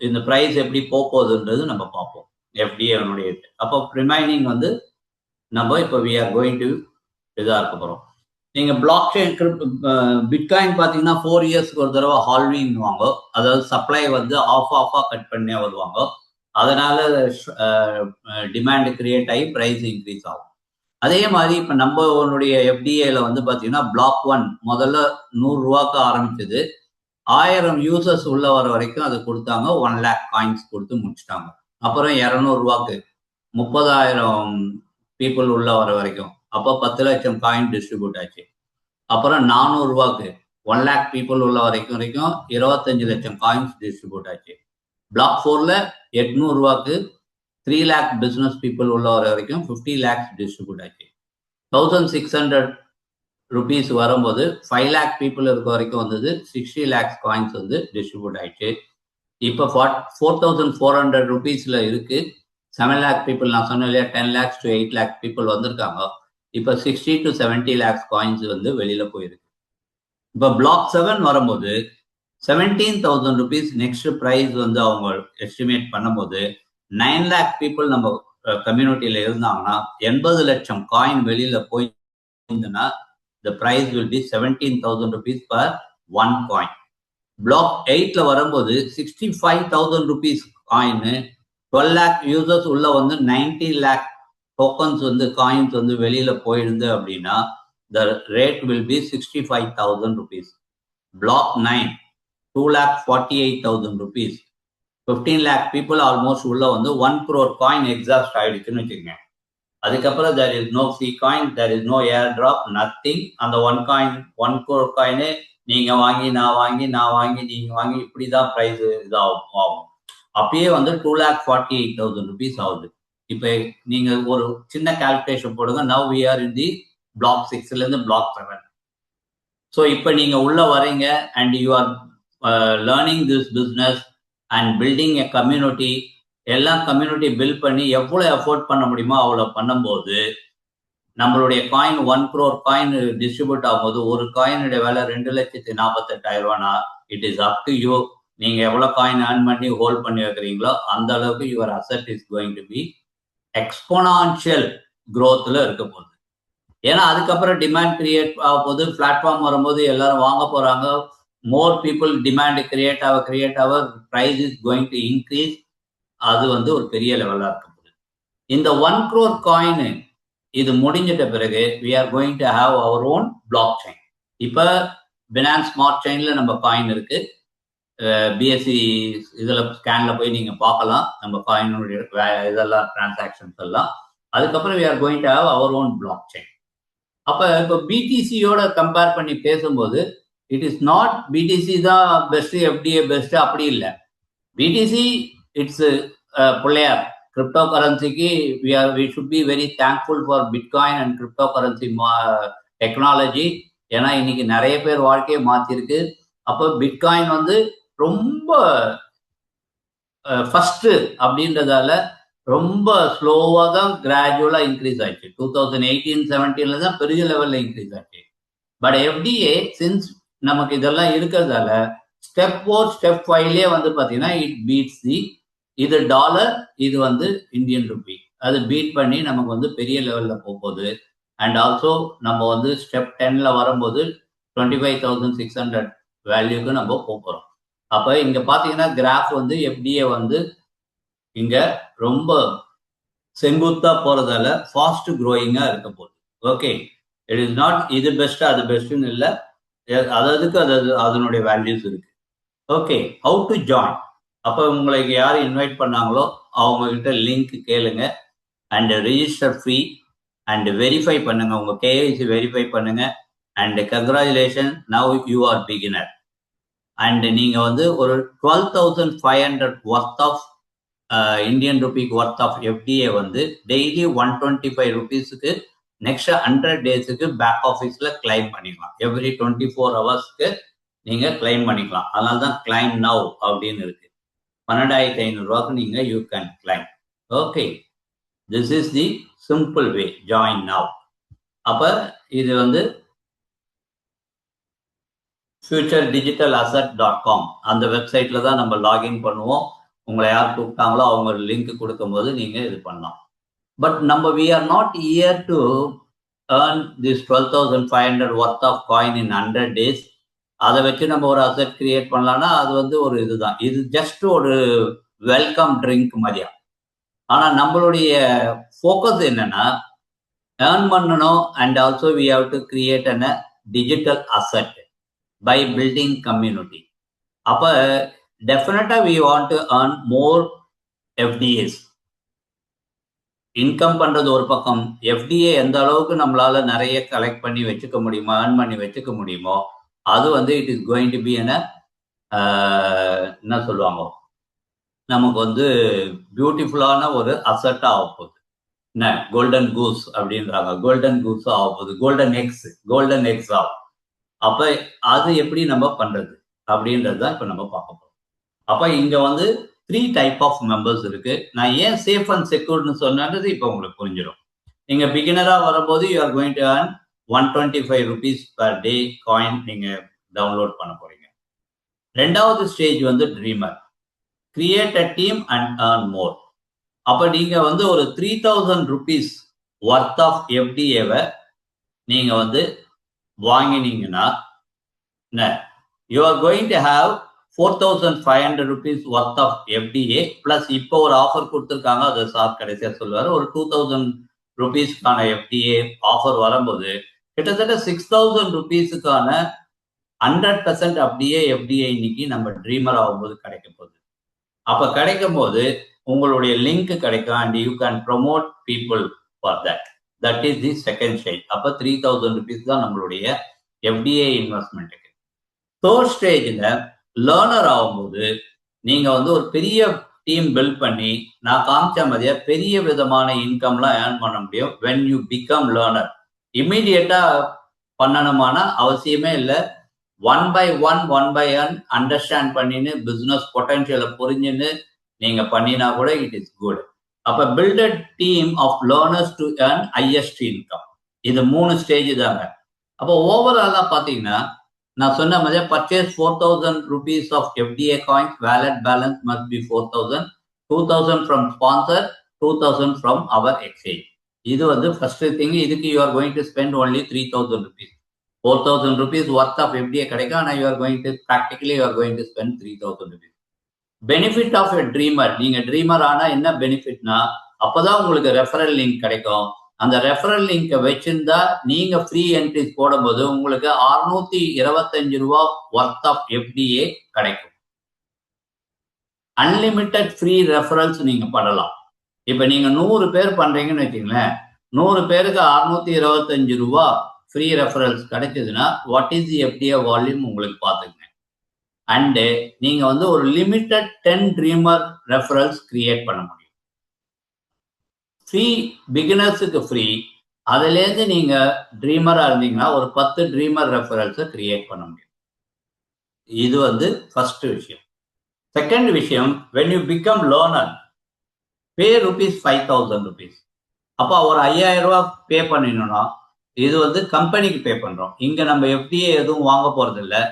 இந்த பிரைஸ் எப்படி போகுதுன்றது நம்ம பார்ப்போம் எஃப்டிஏனுடைய. அப்போ ரிமைனிங் வந்து நம்ம இப்போ வி ஆர் கோயிங் டு இதா இருக்க போறோம். நீங்க பிளாக் செயின் பிட்காயின் பாத்தீங்கன்னா 4 இயர்ஸ்க்கு ஒரு தடவை ஹால்விங் வாங்க, அதாவது சப்ளை வந்து ஆஃபா கட் பண்ணே வருவாங்க. அதனால டிமாண்ட் கிரியேட் ஆகி பிரைஸ் இன்க்ரீஸ் ஆகும். அதே மாதிரி இப்ப நம்மளுடைய எஃப்டிஏல வந்து பாத்தீங்கன்னா பிளாக் 1 முதல்ல 100 ரூபாய்க்கு ஆரம்பிச்சது. 1000 யூசர்ஸ் உள்ள வர வரைக்கும் அது கொடுத்தாங்க. 1 lakh காயின்ஸ் கொடுத்து முடிச்சுட்டாங்க. அப்புறம் 200 ரூபாய்க்கு 30,000 பீப்புள் உள்ள வர வரைக்கும், அப்போ 10 லட்சம் காயின் டிஸ்ட்ரிபியூட் ஆச்சு. அப்புறம் 400 ரூபாய்க்கு 1 lakh பீப்புள் உள்ள வரைக்கும் 25 லட்சம் காயின்ஸ் டிஸ்ட்ரிபியூட் ஆச்சு. பிளாக் 4ல 800 ரூபாய்க்கு 3 lakh பிசினஸ் பீப்புள் உள்ள வர வரைக்கும் 50 lakhs டிஸ்ட்ரிபியூட் ஆச்சு. 1600 ருபீஸ் வரும்போது 5 lakh பீப்புள் இருக்க வரைக்கும் வந்தது 60 lakhs காயின்ஸ் வந்து டிஸ்ட்ரிபியூட் ஆயிடுச்சு. இப்போ 4,400 ருபீஸ்ல இருக்கு. 7 lakh பீப்புள், நான் சொன்னேன் இல்லையா, 10 lakhs to 8 lakh பீப்புள் வந்திருக்காங்க. இப்போ 60 to 70 lakhs காயின்ஸ் வந்து வெளியில போயிருக்கு. இப்போ பிளாக் 7 வரும்போது 17,000 ருபீஸ் நெக்ஸ்ட் பிரைஸ் வந்து அவங்க எஸ்டிமேட் பண்ணும்போது 9 lakh பீப்புள் நம்ம கம்யூனிட்டியில இருந்தாங்கன்னா 80 லட்சம் காயின் வெளியில போயிருந்ததுன்னா the price will be 17,000 rupees per one coin. Block 8ல வரும்போது 65,000 rupees coin, 12 lakh users உள்ள வந்து 90 lakh tokens வந்து coins வந்து வெளியில போயிருந்து அப்படின்னா the rate will be 65,000 rupees. Block 9, 2,48,000 rupees. 15 lakh people almost உள்ள வந்து 1 crore coin exhaust ஆயிடுச்சுன்னு வச்சுக்கோங்க. அதுக்கப்புறம் there is no free coin, there is no airdrop, nothing. அந்த 1 crore coin நீங்க வாங்கி நான் வாங்கி நீங்க வாங்கி இப்படிதான் பிரைஸ் இதாகும். அப்பயே வந்து 2,48,000 rupees ஆகுது. இப்ப நீங்க ஒரு சின்ன கால்குலேஷன் போடுங்க. now we are in the block 6ல இருந்து block 7. ஸோ இப்போ நீங்க உள்ள வரீங்க and you are learning this business and building a community. எல்லாம் கம்யூனிட்டி பில்ட் பண்ணி எவ்வளவு எஃபோர்ட் பண்ண முடியுமோ அவ்வளவு பண்ணும்போது நம்மளுடைய காயின் 1 crore காயின் டிஸ்ட்ரிபியூட் ஆகும்போது ஒரு காயினுடைய விலை 2,48,000 ரூபானா it is up to you. நீங்க எவ்வளவு காயின் ஏர்ன் பண்ணி ஹோல்ட் பண்ணி வைக்கிறீங்களோ அந்த அளவுக்கு your asset is going to be exponential growthல இருக்க போகுது. ஏன்னா அதுக்கப்புறம் டிமாண்ட் கிரியேட் ஆக போது, பிளாட்ஃபார்ம் வரும்போது எல்லாரும் வாங்க போறாங்க. மோர் பீப்புள் டிமாண்ட் கிரியேட் ஆக price is going to increase. அது வந்து ஒரு பெரிய லெவலா இருக்க போகுது. இந்த 1 crore காயின் இது முடிஞ்சிட்ட பிறகு we are going to have our own blockchain. இப்ப Binance Smart Chainல நம்ம காயின் இருக்கு. பிஎஸ்சி இதுல ஸ்கேன்ல போய் நீங்க பார்க்கலாம் நம்ம காயினுடைய இதெல்லாம் டிரான்சாக்ஷன்ஸ் எல்லாம். அதுக்கப்புறம் we are going to have our own blockchain. அப்ப இப்போ பிடிசியோட கம்பேர் பண்ணி பேசும்போது இட் இஸ் நாட் பிடிசி தான் பெஸ்ட், எஃப்டிஏ பெஸ்ட் அப்படி இல்லை. BTC it's Pillaiyar. கிரிப்டோ கரன்சிக்கு we should be very thankful for bitcoin and crypto currency technology. ஏன்னா இன்னைக்கு நிறைய பேர் வாழ்க்கையை மாத்திருக்கு. அப்போ பிட்காயின் வந்து ரொம்ப ஃபர்ஸ்ட் அப்படின்றதால ரொம்ப ஸ்லோவா தான் கிராஜுவலா இன்க்ரீஸ் ஆயிடுச்சு. 2018-17 தான் பெரிய லெவல்ல இன்க்ரீஸ் ஆச்சு. பட் எஃப்டிஏ சின்ஸ் நமக்கு இதெல்லாம் இருக்கிறதால ஸ்டெப் 4 ஸ்டெப் 5லயே வந்து பாத்தீங்கன்னா இட் பீட்ஸ் இது டாலர், இது வந்து இந்தியன் ருபி. அது பீட் பண்ணி நமக்கு வந்து பெரிய லெவல்ல போகுது. அண்ட் ஆல்சோ நம்ம வந்து ஸ்டெப் 10ல வரும்போது 25,600 வேல்யூக்கு நம்ம போகிறோம். அப்ப இங்க பாத்தீங்கன்னா கிராஃப் வந்து எஃப்டிஏ வந்து இங்க ரொம்ப செங்குத்தா போறதால ஃபாஸ்ட் க்ரோயிங்கா இருக்க போகுது. ஓகே, இட் இஸ் நாட் இது பெஸ்ட் அது பெஸ்ட்னு இல்லை, அதுக்கு அதனுடைய வேல்யூஸ் இருக்கு. Okay, how to join? அப்போ உங்களுக்கு யார் இன்வைட் பண்ணாங்களோ அவங்க கிட்ட லிங்க் கேளுங்க and register free and verify பண்ணுங்க, உங்க கேஐசி வெரிஃபை பண்ணுங்க. And congratulation, now you are beginner. And நீங்க வந்து ஒரு 12,500 ஒர்த் ஆஃப் இந்தியன் ருபிக்கு ஒர்த் ஆஃப் எஃப்டிஏ வந்து டெய்லி 125 ருபீஸுக்கு நெக்ஸ்ட் 100 டேஸுக்கு பேக் ஆஃபீஸ்ல கிளைம் பண்ணிக்கலாம். எவ்ரி 24 ஹவர்ஸ்க்கு நீங்க கிளைம் பண்ணிக்கலாம். அதனால தான் கிளைம் நவ் அப்படின்னு இருக்கு. 12,500 ரூபாய்க்கு நீங்க you can claim. Okay, this is the simple way, join now. அப்ப இது வந்து futuredigital-asset.com அந்த வெப்சைட்ல தான் நம்ம லாகின் பண்ணுவோம். உங்களை யார் கூப்பிட்டாங்களோ அவங்க லிங்க் கொடுக்கும்போது நீங்க இது பண்ணலாம். பட் நம்ம we are not here to earn this 12,500 worth of coin in 100 days. அதை வச்சு நம்ம ஒரு அசெட் கிரியேட் பண்ணலாம்னா அது வந்து ஒரு இதுதான். இது ஜஸ்ட் ஒரு வெல்கம் ட்ரிங்க் மாதிரியா. ஆனா நம்மளுடைய ஃபோக்கஸ் என்னன்னா ஏர்ன் பண்ணணும் and also we have to create a digital asset by building community. அப்ப டெஃபினட்டா we want to earn more FDAs. Income பண்றது ஒரு பக்கம், எஃப்டிஏ எந்த அளவுக்கு நம்மளால நிறைய கலெக்ட் பண்ணி வச்சுக்க முடியுமோ, ஏர்ன் பண்ணி வச்சுக்க முடியுமோ, அது வந்து it is going to be என்ன சொல்லுவாங்க, நமக்கு வந்து பியூட்டிஃபுல்லான ஒரு அசெட்டா ஆக போகுது. என்ன கோல்டன் கூஸ் அப்படின்றாங்க. கோல்டன் கூஸ் ஆகுது, கோல்டன் எக்ஸ் ஆகும். அப்ப அது எப்படி நம்ம பண்றது அப்படின்றது தான் இப்ப நம்ம பார்க்க போறோம். அப்ப இங்க வந்து 3 டைப் ஆஃப் மெம்பர்ஸ் இருக்கு. நான் ஏன் சேஃப் அண்ட் செக்யூர்னு சொன்னது இப்ப உங்களுக்கு புரிஞ்சிடும். நீங்க பிகினரா வரும்போது you are going to earn 125 rupees per day coin நீங்க டவுன்லோட் பண்ண போறீங்க. ரெண்டாவது ஸ்டேஜ் வந்து trimmer, create a team and earn மோர். அப்ப நீங்க வந்து ஒரு 3000 rupees ஒர்த் ஆஃப் எஃப்டிஏவை நீங்க வந்து வாங்கினீங்கன்னா you are going to have 4,500 rupees worth of FDA plus இப்போ ஒரு ஆஃபர் கொடுத்துருக்காங்க, அதை சார் கடைசியா சொல்லுவாரு. ஒரு 2,000 rupeesக்கான FDA ஆஃபர் வரும்போது கிட்டத்தட்ட 6,000 rupeesக்கான 100% அப்படியே FDA இன்னைக்கு நம்ம ட்ரீமர் ஆகும்போது கிடைக்க போகுது. அப்ப கிடைக்கும் போது உங்களுடைய லிங்க் கிடைக்கும் and you can promote people for that is the second stage. அப்ப 3,000 rupees தான் நம்மளுடைய FDA இன்வெஸ்ட்மெண்ட்டுக்கு. தேர்ட் ஸ்டேஜில் லேர்னர் ஆகும்போது நீங்க வந்து ஒரு பெரிய டீம் பில்ட் பண்ணி நான் காமிச்ச மாதிரியா பெரிய விதமான இன்கம்லாம் ஏர்ன் பண்ண முடியும். வென் யூ பிகம் லேர்னர் இம்மீடியட்டா பண்ணணுமான அவசியமே இல்லை. ஒன் பை ஒன் அண்டர்ஸ்டாண்ட் பண்ணின்னு பிசினஸ் பொட்டன்ஷியலை புரிஞ்சுன்னு நீங்க பண்ணினா கூட இட் இஸ் குட். அப்ப build a team of learners to earn highest income. இது 3 ஸ்டேஜ் தாங்க. அப்போ ஓவராலா பாத்தீங்கன்னா நான் சொன்ன மாதிரி purchase 4,000 rupees of FDA coins, wallet balance must be 4,000, 2,000 from sponsor, 2,000 from our exchange. இது வந்து ஃபர்ஸ்ட் திங். இதுக்கு you are going to spend only 3,000 rupees. 4,000 rupees worth of FDA கிடைக்கும். ஆனால் you are going to practically you are going to spend 3,000 rupees. Benefit of a dreamer, நீங்க dreamer ஆனா என்ன பெனிஃபிட்னா அப்பதான் உங்களுக்கு ரெஃபரல் லிங்க் கிடைக்கும். அந்த ரெஃபரல் லிங்கை வச்சிருந்தா நீங்க ஃப்ரீ என்ட்ரிஸ் போடும்போது உங்களுக்கு 625 ரூபா ஒர்த் ஆஃப் எஃப்டிஏ கிடைக்கும். அன்லிமிட்டெட் ஃப்ரீ ரெஃபரல்ஸ் நீங்க பண்ணலாம். இப்ப நீங்க 100 பேர் பண்றீங்கன்னு வச்சுங்களேன், 100 பேருக்கு 625 ரூபா ஃப்ரீ ரெஃபரல்ஸ் கிடைச்சதுன்னா what is the FDA volume உங்களுக்கு பார்த்துக்கங்க. அண்டு நீங்க வந்து ஒரு லிமிட்டட் 10 ட்ரீமர் ரெஃபரல்ஸ் கிரியேட் பண்ண முடியும். ஃப்ரீ பிகினர்ஸுக்கு ஃப்ரீ. அதுலேருந்து நீங்க ட்ரீமரா இருந்தீங்கன்னா ஒரு 10 ட்ரீமர் ரெஃபரல்ஸை கிரியேட் பண்ண முடியும். இது வந்து ஃபர்ஸ்ட் விஷயம். செகண்ட் விஷயம், when you become learner, pay rupees 5,000 rupees. அப்போ ஒரு 5,000 ரூபா பே பண்ணிடணும்னா இது வந்து கம்பெனிக்கு பே பண்றோம். இங்க நம்ம எஃப்டிஏ எதுவும் வாங்க போறது இல்லை.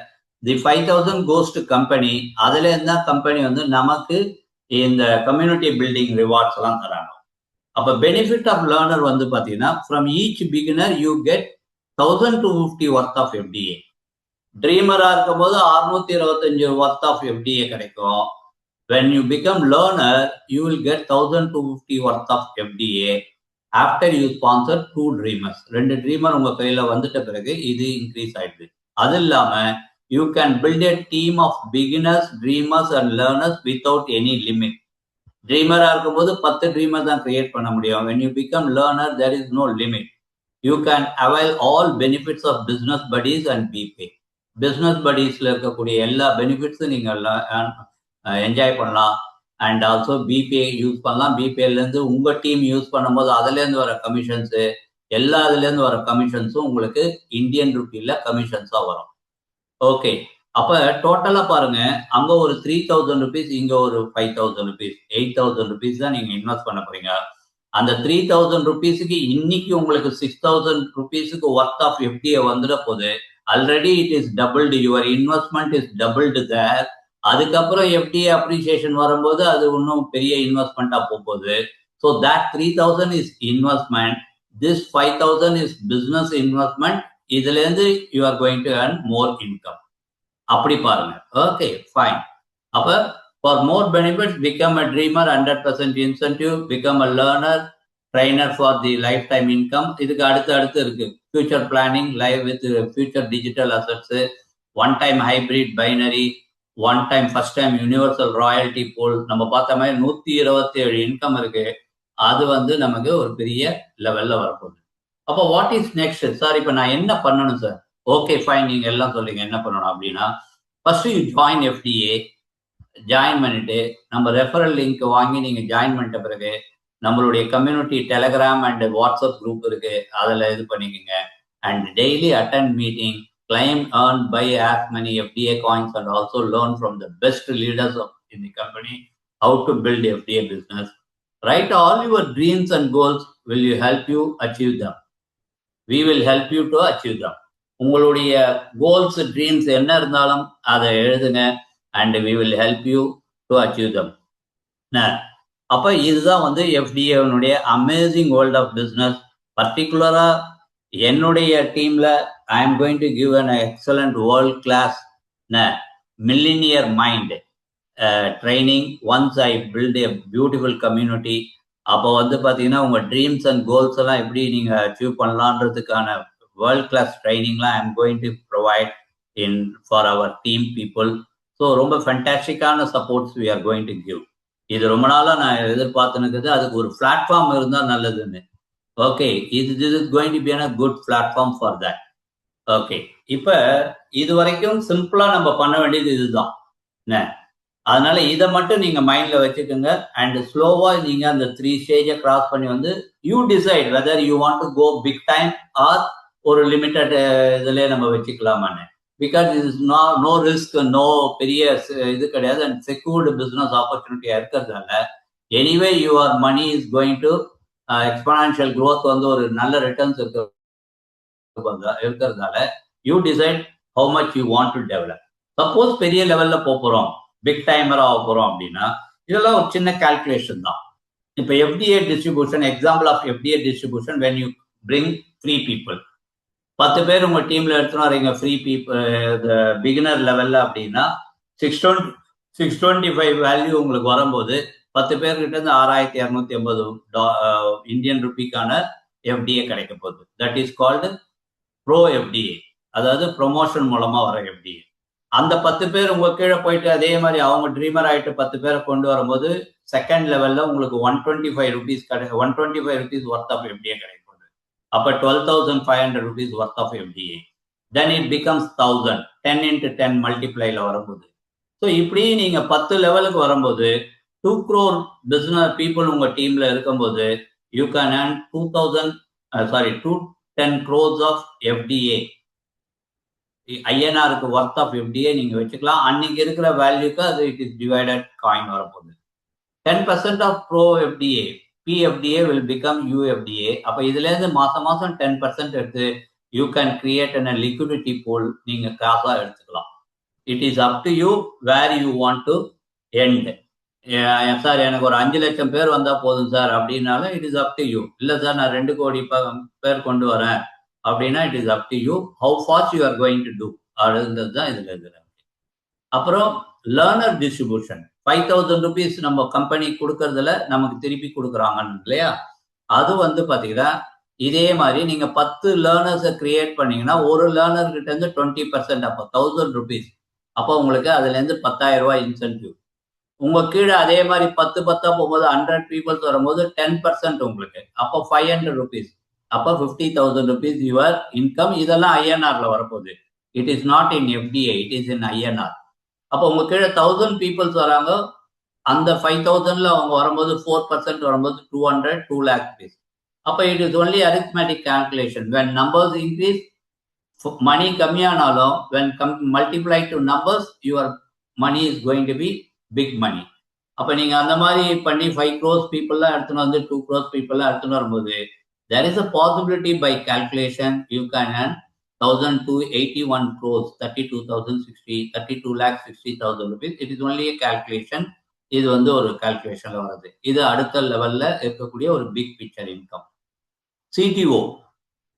தி 5,000 கோஸ் டு கம்பெனி. அதுல இருந்தா கம்பெனி வந்து நமக்கு இந்த கம்யூனிட்டி பில்டிங் ரிவார்ட்ஸ் எல்லாம் தராங்க. அப்ப பெனிஃபிட் ஆஃப் லேர்னர் வந்து பாத்தீங்கன்னா from each beginner you get 1,250 worth of FTA. ட்ரீமரா இருக்கும் போது 625 ஒர்த் ஆஃப் எஃப்டிஏ கிடைக்கும். when you become learner you will get 1,250 worth of FDA after you sponsor 2 dreamers. 2 trimmer உங்க கையில வந்துட்ட பிறகு இது இன்க்ரீஸ் ஆயிடுது. அது இல்லாம you can build a team of beginners, dreamers and learners without any limit. ட்ரீமரா இருக்கும்போது 10 ட்ரீமர் தான் கிரியேட் பண்ண முடியும். when you become learner there is no limit. you can avail all benefits of business buddies and BPay. business buddiesல இருக்கக்கூடிய எல்லா பெனிஃபிட்ஸும் நீங்க enjoy பண்ணலாம். And also BPay use பண்ணலாம். BPayல இருந்து உங்க டீம் யூஸ் பண்ணும்போது அதுல இருந்து வர கமிஷன்ஸ், எல்லா இதுல இருந்து வர கமிஷன்ஸும் உங்களுக்கு இந்தியன் ருப்பில கமிஷன்ஸா வரும். ஓகே, அப்ப டோட்டலா பாருங்க, அங்க ஒரு 3,000 rupees, இங்க ஒரு 5,000 rupees, 8,000 rupees தான் நீங்க இன்வெஸ்ட் பண்ண போறீங்க. அந்த 3,000 rupeesக்கு இன்னைக்கு உங்களுக்கு 6,000 rupeesக்கு ஒர்த் ஆஃப் எஃப்டிஏ வந்துட போது. Already it is doubled, your investment is doubled there. அதுக்கப்புறம் எஃப்டிஏ அப்ரிசியேஷன் வரும்போது அது இன்னும் பெரிய இன்வெஸ்ட்மெண்டா போகுது. So that 3,000 is investment, this 5,000 is business investment. இதுல இருந்து you are going to earn more income. அப்படி பாருங்க. Okay, fine. அப்ப for more benefits become a dreamer, 100% incentive, become a learner, trainer for the life time income. இதுக்கு அடுத்து இருக்கு future planning, live with future digital assets, one time hybrid binary, one time first time universal royalty pool. நம்ம பார்த்த மாதிரி 127 income இருக்கு. அது வந்து நமக்கு ஒரு பெரிய லெவல்ல வரப்போகுது. அப்போ வாட் இஸ் நெக்ஸ்ட் சார்? இப்போ நான் என்ன பண்ணணும் சார்? ஓகே ஃபைன், நீங்க எல்லாம் சொல்றீங்க என்ன பண்ணணும் அப்படின்னா, first you join FDA. Join பண்ணிட்டு நம்ம ரெஃபரல் லிங்க் வாங்கி நீங்க ஜாயின் பண்ணிட்ட பிறகு நம்மளுடைய community Telegram and WhatsApp group இருக்கு, அதில் இது பண்ணிக்கோங்க. And daily attend meeting, claim, earn, buy as many FDA coins, and also learn from the best leaders in the company how to build FDA business. Write all your dreams and goals. Will you help you achieve them? We will help you to achieve them. உங்களுடைய goals dreams என்ன இருந்தாலும் அதை எழுதுங்க, and we will help you to achieve them. அப்போ இதுதான் வந்து எஃப்டிஏனுடைய amazing world of business. பர்டிகுலரா என்னுடைய டீம்ல I am going to give an excellent world class millionaire mind training once I build a beautiful community. அப்போ வந்து பார்த்தீங்கன்னா உங்கள் ட்ரீம்ஸ் அண்ட் கோல்ஸ் எல்லாம் எப்படி நீங்கள் அச்சீவ் பண்ணலான்றதுக்கான வேர்ல்ட் கிளாஸ் ட்ரைனிங்லாம் I am going to provide in for our team people. So ரொம்ப ஃபென்டாஸ்டிக்கான supports we are going to give. இது ரொம்ப நாளாக நான் எதிர்பார்த்துனுக்குது, அதுக்கு ஒரு பிளாட்ஃபார்ம் இருந்தால் நல்லதுன்னு. Okay, this is going to be a good platform for that. Okay, இப்போ இது வரைக்கும் சிம்பிளா நம்ம பண்ண வேண்டியது இதுதான். அதனால இதை மட்டும் நீங்க மைண்ட்ல வச்சுக்கோங்க. அண்ட் ஸ்லோவா நீங்க அந்த 3 ஸ்டேஜை கிராஸ் பண்ணி வந்து you decide whether you want to go big time or ஒரு லிமிட்டட் இதுல நம்ம வச்சுக்கலாமான்னு. Because is no risk, no பெரிய இது கிடையாது, அண்ட் செக்யூர்டு பிசினஸ் ஆப்பர்ச்சுனிட்டியா இருக்கிறதால anyway your money is going to exponential growth வந்து ஒரு நல்ல ரிட்டர்ன்ஸ் இருக்கிறதால you decide how much you want to develop. Suppose பெரிய லெவல்ல போறோம், பிக் டைமரா ஆக போறோம் அப்படின்னா இதெல்லாம் ஒரு சின்ன கால்குலேஷன் தான். இப்போ FDA distribution, example of FDA distribution, when you bring 3 people, 10 பேர் உங்க டீம்ல எடுத்துன்னு வரீங்க ஃப்ரீ பீப்புள் பிகினர் லெவல்ல அப்படின்னா 625 வேல்யூ உங்களுக்கு வரும்போது 10 பேர்கிட்ட இருந்து 6250 இந்தியன் ருபிக்கான எஃப்டிஏ கிடைக்க போகுது. That is called bro FDA, அதாவது ப்ரொமோஷன் மூலமா வர எஃப்டிஏ. அந்த 10 பேர் உங்க கீழே போயிட்டு அதே மாதிரி அவங்க ட்ரீமர் ஆயிட்டு 10 பேரை கொண்டு வரும்போது செகண்ட் லெவல்ல உங்களுக்கு 125 rupees 125 rupees worth of FDA கிடைக்கும். அப்போ 12,500 rupees worth of FDA. Then it becomes 1000, 10 into 10 மல்டிப்ளைல வரும்போது. ஸோ இப்படி நீங்க 10 லெவலுக்கு வரும்போது 2 crore பிசினஸ் பீப்புள் உங்க டீம்ல இருக்கும்போது you can earn 210 crores of FTA. ஐஎன்ஆருக்கு ஒர்த் ஆஃப் எஃப்டிஏ நீங்க வச்சுக்கலாம். அன்னைக்கு இருக்கிற வேல்யூக்கு அது இட் இஸ் டிவைடட் காயின் வரப்போகுது. 10% of pro FTA, PFTA will become UFTA. அப்போ இதுல இருந்து மாசம் 10% எடுத்து you can create a liquidity pool, நீங்க காசா எடுத்துக்கலாம். It is up to you where you want to end. Sir எனக்கு ஒரு 5 லட்சம் பேர் வந்தா போதும் சார் அப்படின்னாலும் it is up to you. இல்லை சார் நான் 2 கோடி பேர் கொண்டு வரேன் அப்படின்னா it is up to you how fast you are going to two அப்படின்றது தான் இதுல இருக்கிறாங்க. அப்புறம் லேர்னர் டிஸ்ட்ரிபியூஷன், 5,000 rupees நம்ம கம்பெனி கொடுக்கறதுல நமக்கு திருப்பி கொடுக்குறாங்கன்னு இல்லையா, அது வந்து பாத்தீங்கன்னா இதே மாதிரி நீங்க 10 லேர்னர்ஸை கிரியேட் பண்ணீங்கன்னா ஒரு லேர்னர் கிட்ட இருந்து 20%, அப்போ 1,000 rupees. அப்போ உங்களுக்கு அதுல இருந்து 10,000 ரூபாய் இன்சென்டிவ். உங்க கீழே அதே மாதிரி 10 போகும்போது 100 people வரும்போது 10% உங்களுக்கு, அப்போ 500 rupees. அப்போ 50,000 rupees யுவர் இன்கம். இதெல்லாம் ஐஎன்ஆர்ல வரப்போகுது. It is not in FDA, it is in INR. அப்போ உங்க கீழே 1000 people வராங்க, அந்த 5,000ல அவங்க வரும்போது 4% வரும்போது 2 lakh rupees. அப்போ it is only arithmetic calculation. When numbers increase, money கம்மியானாலும் when multiply to numbers your money is going to be big money. அப்போ நீங்க அந்த மாதிரி பண்ணி 5 crores பீப்புள்லாம் எடுத்துன்னு வந்து 2 crores பீப்புள்லாம் எடுத்துன்னு வரும்போது there is a possibility by calculation you can earn 1,281 crores, 32,60,000 rupees. It is only a calculation. இது வந்து ஒரு கால்குலேஷன்ல வருது. இது அடுத்த லெவல்ல இருக்கக்கூடிய ஒரு big picture income. CTO,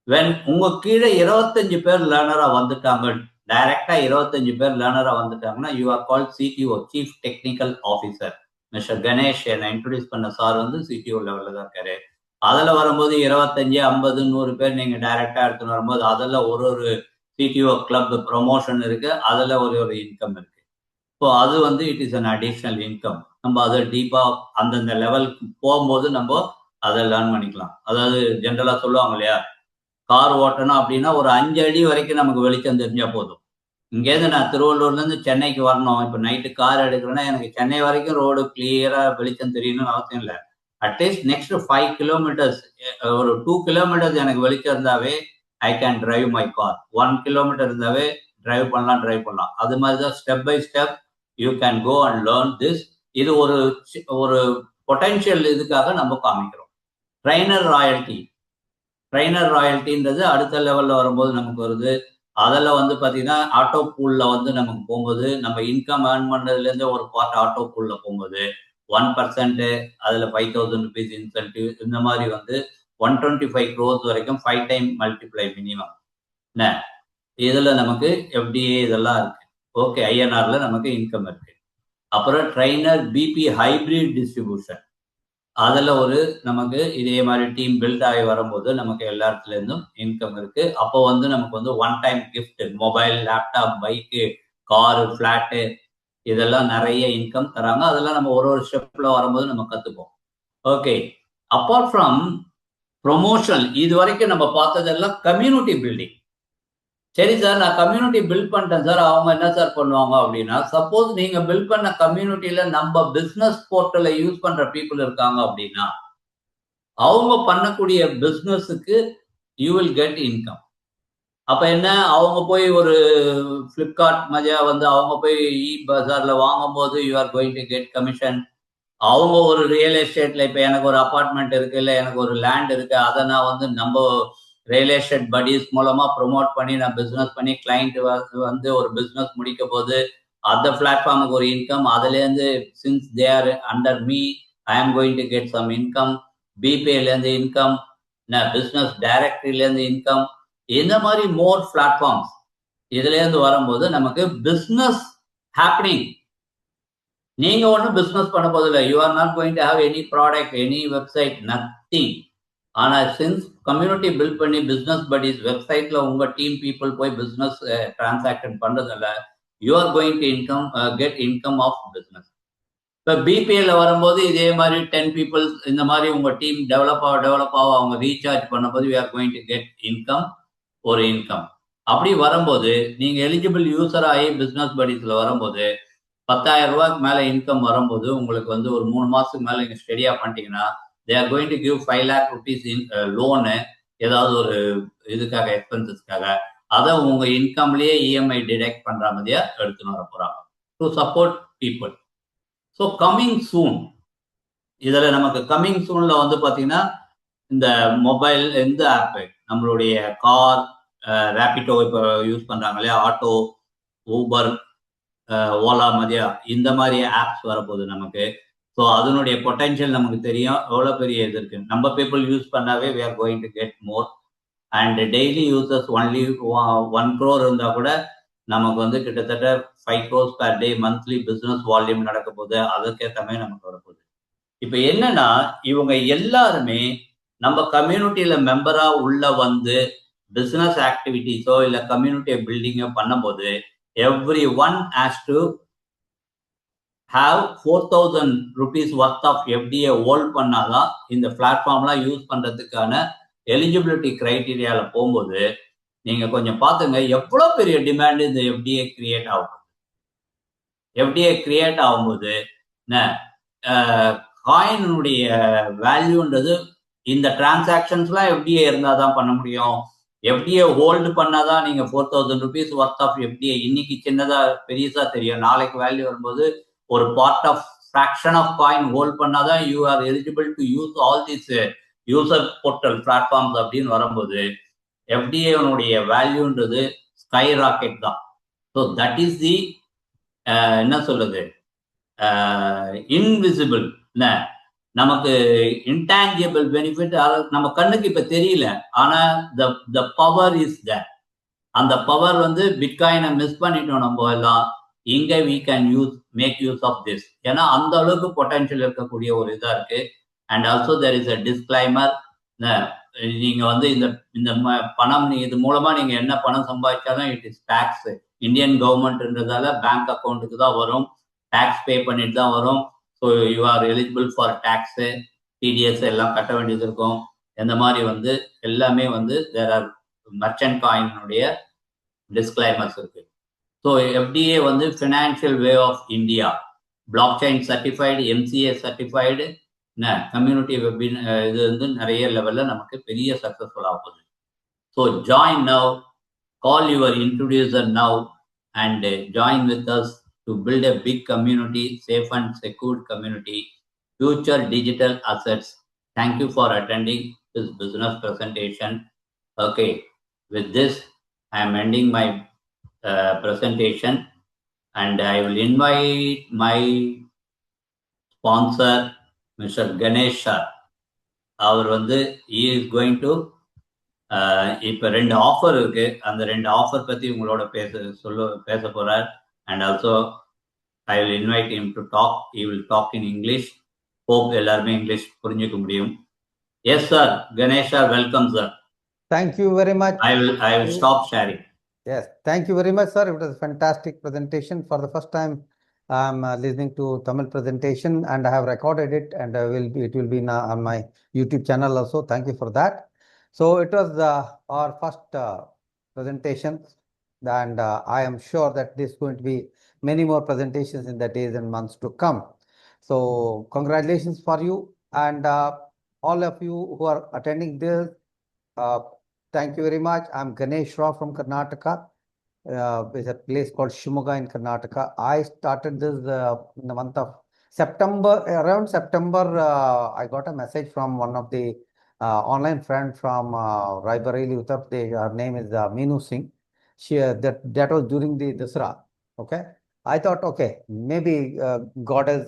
when உங்க கீழே 25 பேர் லேர்னரா வந்துட்டாங்க, டைரக்டா 25 பேர் லேர்னரா வந்துட்டாங்கன்னா you are called CTO, chief technical officer. Mister Ganesh என்னை இன்ட்ரோடியூஸ் பண்ண சார் வந்து சிடிஓ லெவல்ல தான் இருக்காரு. அதுல வரும்போது 25, 50, 100 பேர் நீங்க டைரக்டா எடுத்துன்னு வரும்போது அதுல ஒரு சிடிஓ கிளப் ப்ரொமோஷன் இருக்கு, அதுல ஒரு இன்கம் இருக்கு. ஸோ அது வந்து it is an additional income. நம்ம அதை டீப்பா அந்தந்த லெவலுக்கு போகும்போது நம்ம அதை லேர்ன் பண்ணிக்கலாம். அதாவது ஜென்ரலா சொல்லுவாங்க இல்லையா, கார் ஓட்டணும் அப்படின்னா ஒரு 5 அடி வரைக்கும் நமக்கு வெளிச்சம் தெரிஞ்சா போதும். இங்கேருந்து நான் திருவள்ளூர்ல இருந்து சென்னைக்கு வரணும், இப்போ நைட்டு கார் எடுக்கிறேன்னா எனக்கு சென்னை வரைக்கும் ரோடு கிளியரா வெளிச்சம் தெரியணும்னு அவசியம் இல்லை. அட்லீஸ்ட் நெக்ஸ்ட் 5 கிலோமீட்டர்ஸ், ஒரு 2 கிலோமீட்டர்ஸ் எனக்கு வெளிச்சம் இருந்தாவே I can drive my car. 1 kilometre இருந்தாவே டிரைவ் பண்ணலாம். அது மாதிரி தான் step by step you can go and learn this. இது ஒரு பொட்டன்ஷியல் இதுக்காக நம்ம காமிக்கிறோம். ட்ரைனர் ராயல்ட்டின்றது அடுத்த லெவல்ல வரும்போது நமக்கு வருது. அதில் வந்து பார்த்தீங்கன்னா ஆட்டோ பூல்ல வந்து நமக்கு போகும்போது நம்ம இன்கம் ஏர்ன் பண்ணதுலேருந்து ஒரு பார்ட் ஆட்டோ பூல்ல போகும்போது 1% அதில் 5,000 rupees இன்சென்டிவ், இந்த மாதிரி வந்து 125 crores வரைக்கும் 5 டைம் மல்டிப்ளை மினிமம். என்ன இதில் நமக்கு எஃப்டிஏ இதெல்லாம் இருக்கு. ஓகே, ஐஎன்ஆர்ல நமக்கு இன்கம் இருக்கு. அப்புறம் ட்ரைனர் பிபி ஹைபிரிட் டிஸ்ட்ரிபியூஷன், அதில் ஒரு நமக்கு இதே மாதிரி டீம் பில்ட் ஆகி வரும்போது நமக்கு எல்லா இடத்துல இருந்தும் இன்கம் இருக்கு. அப்போ வந்து நமக்கு வந்து one time gift, mobile, laptop, bike, car, flat, இதெல்லாம் நிறைய இன்கம் தராங்க. அதெல்லாம் நம்ம ஒரு ஸ்டெப்ல வரும்போது நம்ம கத்துப்போம். ஓகே, அப்பார்ட் ஃப்ரம் ப்ரொமோஷன், இது வரைக்கும் நம்ம பார்த்ததெல்லாம் கம்யூனிட்டி பில்டிங். சரி சார், நான் கம்யூனிட்டி பில்ட் பண்ணிட்டேன் சார், அவங்க என்ன சார் பண்ணுவாங்க அப்படின்னா, சப்போஸ் நீங்க பில்ட் பண்ண கம்யூனிட்டியில நம்ம பிசினஸ் போர்ட்டலை யூஸ் பண்ற பீப்புள் இருக்காங்க அப்படின்னா, அவங்க பண்ணக்கூடிய பிசினஸுக்கு யூ வில் கெட் இன்கம். அப்ப என்ன, அவங்க போய் ஒரு பிளிப்கார்ட் மஜா வந்து அவங்க போய் இ பஜார்ல வாங்கும் போது you are going to get commission. அவங்க ஒரு ரியல் எஸ்டேட்ல, இப்ப எனக்கு ஒரு அபார்ட்மெண்ட் இருக்கு, இல்ல எனக்கு ஒரு லேண்ட் இருக்கு, அதை நான் வந்து நம்ம ரியல் எஸ்டேட் படிஸ் மூலமா ப்ரொமோட் பண்ணி நான் பிசினஸ் பண்ணி கிளைண்ட் வந்து ஒரு பிசினஸ் முடிக்க போது அந்த பிளாட்ஃபார்முக்கு ஒரு இன்கம், அதுல இருந்து since they are under me I am going to get some income. பிபிஐல இருந்து இன்கம், பிசினஸ் டைரக்டரியில இருந்து இன்கம், இந்த மாதிரி மோர் பிளாட்ஃபார்ம்ஸ் இதுல இருந்து வரும்போது நமக்கு பிசினஸ் ஹேப்பனிங். நீங்க ஒன்றும் பிசினஸ் பண்ண போதில்லை, you are not going to have any product, any website, nothing. ஆனா சின்ஸ் கம்யூனிட்டி பில்ட் பண்ணி பிசினஸ் படிஸ் வெப்சைட்ல உங்க டீம் பீப்புள் போய் பிசினஸ் டிரான்சாக்ஷன் பண்றதுல you are going to income get income of business. இப்போ பிபிஎல்ல வரும்போது இதே மாதிரி 10 பீப்புள்ஸ் இந்த மாதிரி உங்க டீம் டெவலப் ஆக அவங்க ரீசார்ஜ் பண்ணும்போது you are going to get income, ஒரு இன்கம். அப்படி வரும்போது நீங்க எலிஜிபிள் யூசர் ஆகி பிசினஸ் படிஸ்ல வரும்போது 10,000 ரூபாய்க்கு மேல இன்கம் வரும்போது உங்களுக்கு வந்து ஒரு 3 மாசத்துக்கு மேல நீங்க ஸ்டெடியா பண்ணிட்டீங்கன்னா they are going to give 5 lakh rupees in loan, ஏதாவது ஒரு இதுக்காக எக்ஸ்பென்சஸ்க்காக, அதை உங்க இன்கம்லயே இஎம்ஐ டிடெக்ட் பண்ற மாதிரியா எடுத்துன்னு வர போறாங்க to support people. So coming soon, இதுல நமக்கு கம்மிங் சூன்ல வந்து பாத்தீங்கன்னா இந்த மொபைல், எந்த ஆப்பு நம்மளுடைய கார், ரேபிடோ இப்போ யூஸ் பண்றாங்க இல்லையா, ஆட்டோ, ஊபர், ஓலா மதியா, இந்த மாதிரி ஆப்ஸ் வரப்போகுது நமக்கு. ஸோ அதனுடைய பொட்டன்ஷியல் நமக்கு தெரியும், எவ்வளோ பெரிய இது இருக்கு. நம்ம பீப்புள் யூஸ் பண்ணாவே we are going to get more. And daily users only 1 crore இருந்தால் கூட நமக்கு வந்து கிட்டத்தட்ட 5 crores per day monthly business volume நடக்க போகுது. அதுக்கேற்ற மாதிரி நமக்கு வரப்போகுது. இப்போ என்னன்னா, இவங்க எல்லாருமே நம்ம கம்யூனிட்டியில மெம்பரா உள்ள வந்து பிஸ்னஸ் ஆக்டிவிட்டிஸோ இல்லை கம்யூனிட்டியை பில்டிங்கோ பண்ணும்போது every one has to have 4,000 rupees worth of FDA hold பண்ணாதான் இந்த பிளாட்ஃபார்ம்லாம் யூஸ் பண்றதுக்கான எலிஜிபிலிட்டி கிரைட்டீரியால போகும்போது நீங்க கொஞ்சம் பார்த்துங்க எவ்வளோ பெரிய டிமாண்ட் இந்த எஃப்டிஏ கிரியேட் ஆகும். எஃப்டிஏ கிரியேட் ஆகும்போது காயினுடைய வேல்யூன்றது, இந்த டிரான்சாக்ஷன்ஸ்லாம் எஃப்டிஏ இருந்தால் தான் பண்ண முடியும். எஃப்டிஏ ஹோல்டு பண்ணாதான் நீங்க 4,000 rupees ஒர்த் ஆஃப் எஃப்டிஏ இன்னைக்கு சின்னதா பெரியசா தெரியும், நாளைக்கு வேல்யூ வரும்போது ஒரு part of fraction of coin hold பண்ணாதான் you are eligible to use all this user portal platforms அப்படின்னு வரும்போது எஃப்டிஏனுடைய வேல்யூன்றது ஸ்கை ராக்கெட் தான். ஸோ தட் இஸ் தி என்ன சொல்றது, இன்விசிபிள், நமக்கு இன்டான்ஜிபிள் பெனிஃபிட் நம்ம கண்ணுக்கு இப்ப தெரியல, ஆனா த பவர் இஸ் தேர். அந்த பவர் வந்து பிட்காயினை மிஸ் பண்ணிட்டோம் நம்ம எல்லாம், இங்க we can make use of this. ஏன்னா அந்த அளவுக்கு பொட்டன்ஷியல் இருக்கக்கூடிய ஒரு இதா இருக்கு. And also there is a disclaimer, நீங்க வந்து இந்த பணம் இது மூலமா நீங்க என்ன பணம் சம்பாதிச்சாலும் இட் இஸ் டாக்ஸ். இந்தியன் கவர்மெண்ட்ன்றதால பேங்க் அக்கௌண்ட்டுக்கு தான் வரும், டாக்ஸ் பே பண்ணிட்டு தான் வரும். So you are eligible for tax, TDS எல்லாம் கட்ட வேண்டியது இருக்கும். இந்த மாதிரி வந்து எல்லாமே வந்து தேர் ஆர் மர்ச்சன்ட் காயினுடைய டிஸ்கிளைமர்ஸ் இருக்கு. ஸோ எஃப்டிஏ வந்து financial way of India, block chain certified, MCA certified, community வெபின் இது வந்து நிறைய லெவலில் நமக்கு பெரிய சக்ஸஸ்ஃபுல்லாக போகுது. So join now, call your introducer now and join with us to build a big community, safe and secured community, future digital assets. Thank you for attending this business presentation. Okay, with this, I am ending my presentation and I will invite my sponsor, Mr. Ganesh sir. அவர் வந்து he is going to இப்போ 2 offer இருக்கு, அந்த 2 offer பத்தி உங்களோட பேச போறார். And also I will invite him to talk. He will talk in English. Hope எல்லாருமே English புரிஞ்சுக்க முடியும். Yes sir, Ganesh sir, welcome sir. Thank you very much. I will stop sharing. Yes, thank you very much, sir. It was a fantastic presentation. For the first time, I'm listening to Tamil presentation, and I have recorded it, and it will be on my YouTube channel also. Thank you for that. So it was our first presentation, and I am sure that there's going to be many more presentations in the days and months to come. So congratulations for you and all of you who are attending this. Thank you very much. I'm Ganesh Rao from Karnataka. It's a place called Shimoga in Karnataka. I started this in the month of September. Around September, I got a message from one of the online friend from Raebareli, Uttar Pradesh. Her name is Meenu Singh. That was during the Dasra. Okay. I thought, okay, maybe Goddess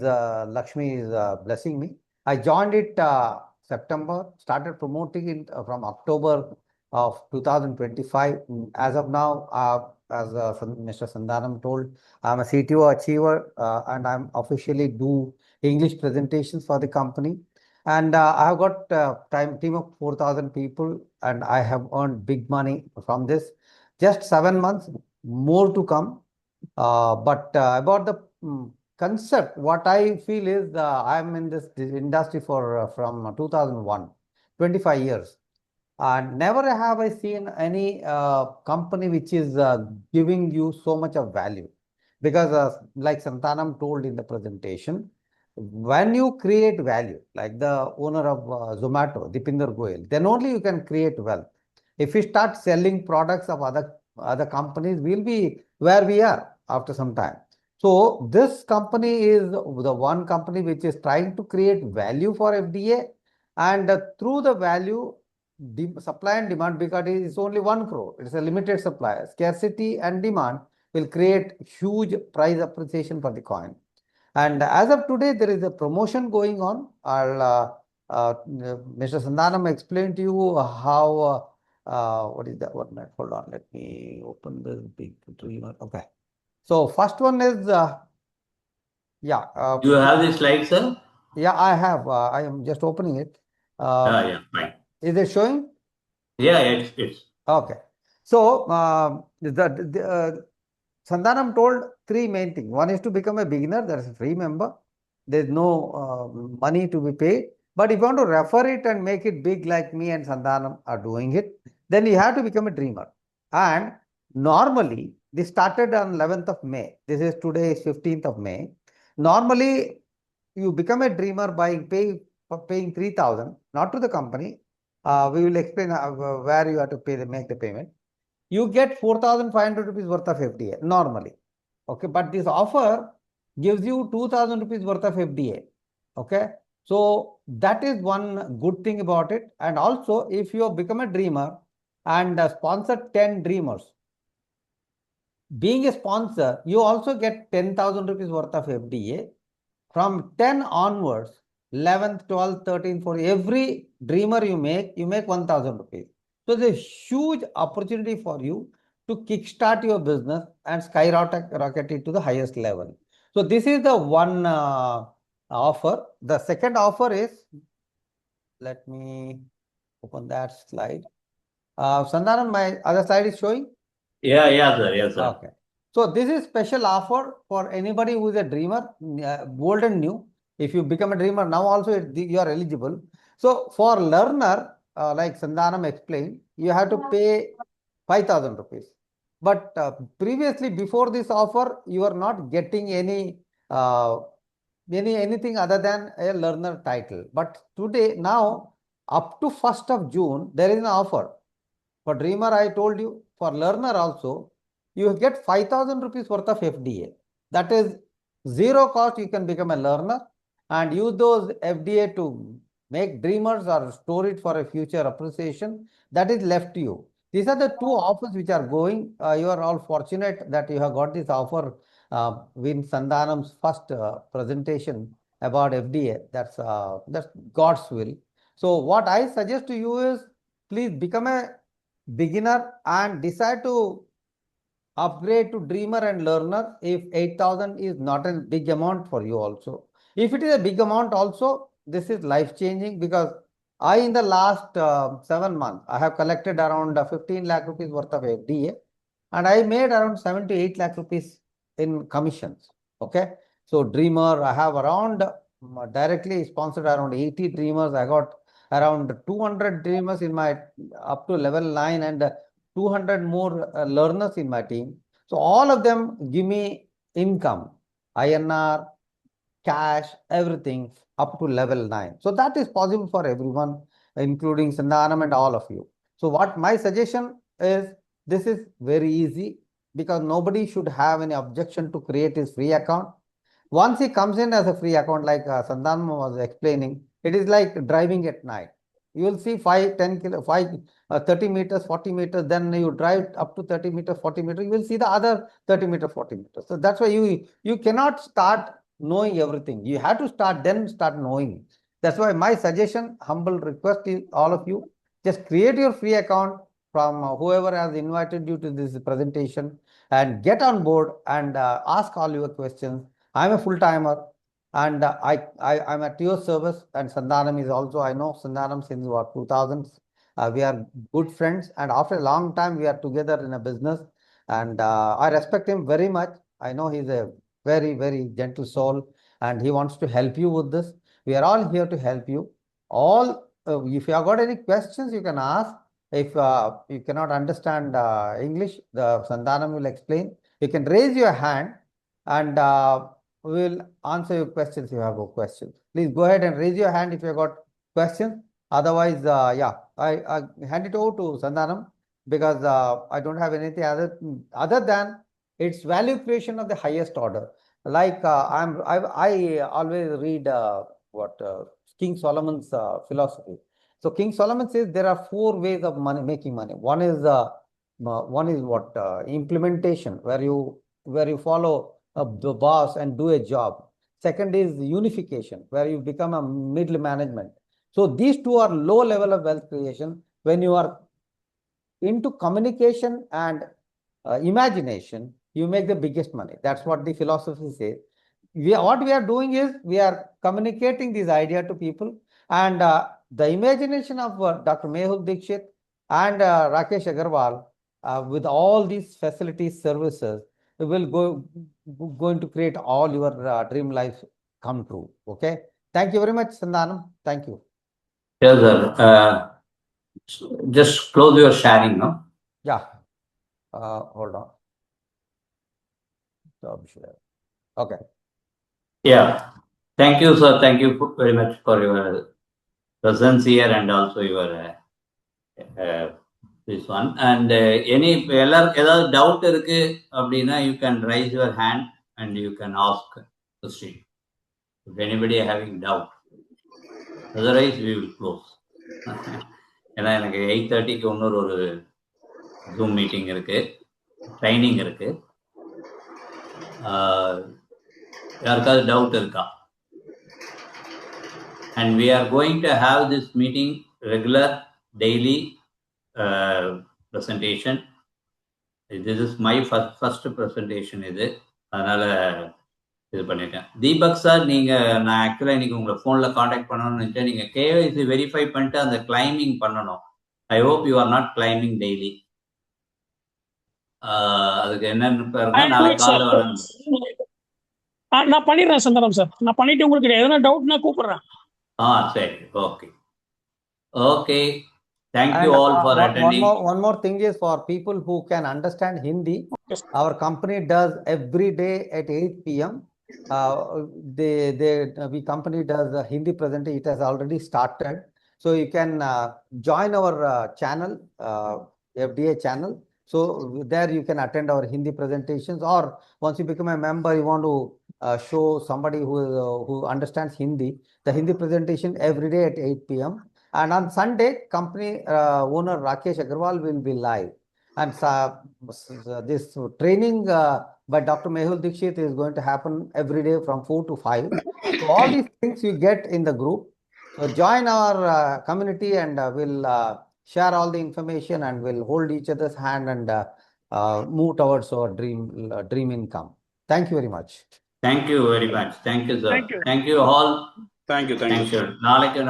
Lakshmi is blessing me. I joined it September, started promoting it from October of 2025. As of now, as Mr. Sandhanam told, I'm a CTO achiever and I'm officially do English presentations for the company. And I have got a team of 4,000 people, and I have earned big money from this. Just 7 months, more to come. But about the concept, what I feel is I'm in this industry from 2001, 25 years. And never have I seen any company which is giving you so much of value. Because like Santhanam told in the presentation, when you create value, like the owner of Zomato, Deepinder Goyal, then only you can create wealth. If we start selling products of other companies, we'll be where we are after some time. So this company is the one company which is trying to create value for FDA, and through the value, supply and demand, because it is only 1 crore. It's a limited supply. Scarcity and demand will create huge price appreciation for the coin. And as of today, there is a promotion going on. Mr. Sandhanam explained to you how, what is that one? Hold on, let me open this big dreamer. Okay. So first one is, Do you have the slide, sir? Yeah, I have. I am just opening it. Yeah, fine. Is it showing? Yeah, it's. Okay. So Sandhanam told 3 main things. One is to become a beginner. There is a free member. There is no money to be paid. But if you want to refer it and make it big like me and Sandhanam are doing it, then you have to become a dreamer. And normally, this started on 11th of May. This is today is 15th of May. Normally, you become a dreamer by paying 3,000, not to the company. We will explain where you have to make the payment. You get 4,500 rupees worth of FDA normally. Okay, but this offer gives you 2,000 rupees worth of FDA. Okay, so that is one good thing about it. And also, if you become a dreamer and sponsor 10 dreamers, being a sponsor, you also get 10,000 rupees worth of FDA. From 10 onwards, 11th, 12th, 13th, 14th, every dreamer you make 1,000 rupees. So there's a huge opportunity for you to kickstart your business and skyrocket it to the highest level. So this is the one offer. The second offer is, let me open that slide. Sandhanam, my other slide is showing? Yeah, sir. Okay. So this is special offer for anybody who is a dreamer, old and new. If you become a dreamer now also, you are eligible. So for learner, like Sandhanam explained, you have to pay 5,000 rupees. But previously, before this offer, you are not getting any anything other than a learner title. But today, now, up to 1st of June, there is an offer. For Dreamer, I told you, for learner also, you get 5,000 rupees worth of FDA. That is zero cost. You can become a learner and use those FDA to make dreamers or store it for a future appreciation. That is left to you. These are the two offers which are going. You are all fortunate that you have got this offer in Sandhanam's first presentation about FDA. That's God's will. So what I suggest to you is, please become a beginner and decide to upgrade to Dreamer and Learner if 8,000 is not a big amount for you also. If it is a big amount also, this is life changing, because I, in the last 7 months, I have collected around 15 lakh rupees worth of FDA, and I made around 7 to 8 lakh rupees in commissions. Okay. So Dreamer, I have around directly sponsored around 80 Dreamers. I got around 200 Dreamers in my up to level 9 and 200 more learners in my team. So all of them give me income, INR, cash, everything up to level 9. So that is possible for everyone, including Sandhanam and all of you. So what my suggestion is, this is very easy, because nobody should have any objection to create his free account. Once he comes in as a free account, like Sandhanam was explaining, it is like driving at night. You will see 5, 10 kilo, 30 meters, 40 meters, then you drive up to 30 meters, 40 meters, you will see the other 30 meters, 40 meters. So that's why you cannot start knowing everything. You have to start, then start knowing. That's why my suggestion, humble request is all of you, just create your free account from whoever has invited you to this presentation, and get on board and ask all your questions. I'm a full-timer, and I'm at your service, and Sandhanam is also, I know Sandhanam since what, 2000s. We are good friends, and after a long time, we are together in a business, and I respect him very much. I know he's a very, very gentle soul, and he wants to help you with this. We are all here to help you. If you have got any questions, you can ask. If you cannot understand English, the Sandhanam will explain. You can raise your hand, and we will answer your questions if you have questions. Please go ahead and raise your hand if you have got questions. Otherwise, yeah, I hand it over to Sandhanam, because I don't have anything other than it's value creation of the highest order. Like I always read what King Solomon's philosophy. So King Solomon says there are 4 ways of making money. One is what implementation, where you follow the boss and do a job. Second is unification, where you become a middle management. So these 2 are low level of wealth creation. When you are into communication and imagination, you make the biggest money. That's what the philosophy says. What we are doing is, we are communicating this idea to people, and the imagination of Dr. Mehul Dixit and Rakesh Agarwal, with all these facilities, services, will going to create all your dream lives come true. Okay. Thank you very much, Sandhanam. Thank you. Yes, sir. Just close your sharing, no? Yeah. Hold on. Stop share. Okay. Yeah. Thank you, sir. Thank you very much for your presence here, and also your this one. And any ஏதாவது doubt இருக்கு அப்படின்னா, you can raise your hand and you can ask question. If anybody having doubt, otherwise we will close. ஏன்னா எனக்கு 8:30க்கு இன்னொரு ஒரு zoom meeting இருக்கு, training இருக்கு. யாருக்காவது டவுட் இருக்கா? And we are going to have this meeting regular, daily presentation. This is my first presentation இது, அதனால இது பண்ணிட்டேன். தீபக் சார், நீங்க, நான் ஆக்சுவலா இன்னைக்கு உங்களை போன்ல காண்டாக்ட் பண்ணணும்னு நினைச்சேன். நீங்க கேஒய்சி வெரிஃபை பண்ணிட்டு அந்த கிளைமிங் பண்ணணும். I hope you are not claiming daily. அதுக்கு என்னன்னு பாருங்க, நாளைக்கு காலைல வரணும். நான் பண்ணிடுறேன் சந்தனம் சார். நான் பண்ணிட்டு உங்களுக்கு எதனா டவுட்னா கூப்பிடுறேன். சரி, okay. Okay, thank you all for attending. One more thing is, for people who can understand Hindi, our company does every day at 8 p.m. we company does a Hindi presentation. It has already started. So you can join our channel, FDA channel. So there you can attend our Hindi presentations, or once you become a member, you want to show somebody who understands Hindi, the Hindi presentation every day at 8 p.m. And on Sunday, company owner Rakesh Agarwal will be live. And this training by Dr. Mehul Dikshit is going to happen every day from 4 to 5. So all these things you get in the group. So join our community, and we'll share all the information, and we'll hold each other's hand and move towards our dream income. Thank you very much. Thank you very much. Thank you, sir. Thank you. Thank you all. Thank you. Thank you.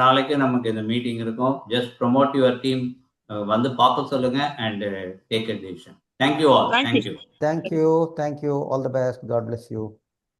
நாளைக்கு நமக்கு இந்த meeting இருக்கும். Just promote your team. வந்து பார்க்க சொல்லுங்க and take a decision. Thank you all. Thank you. Thank you. All the best. God bless you.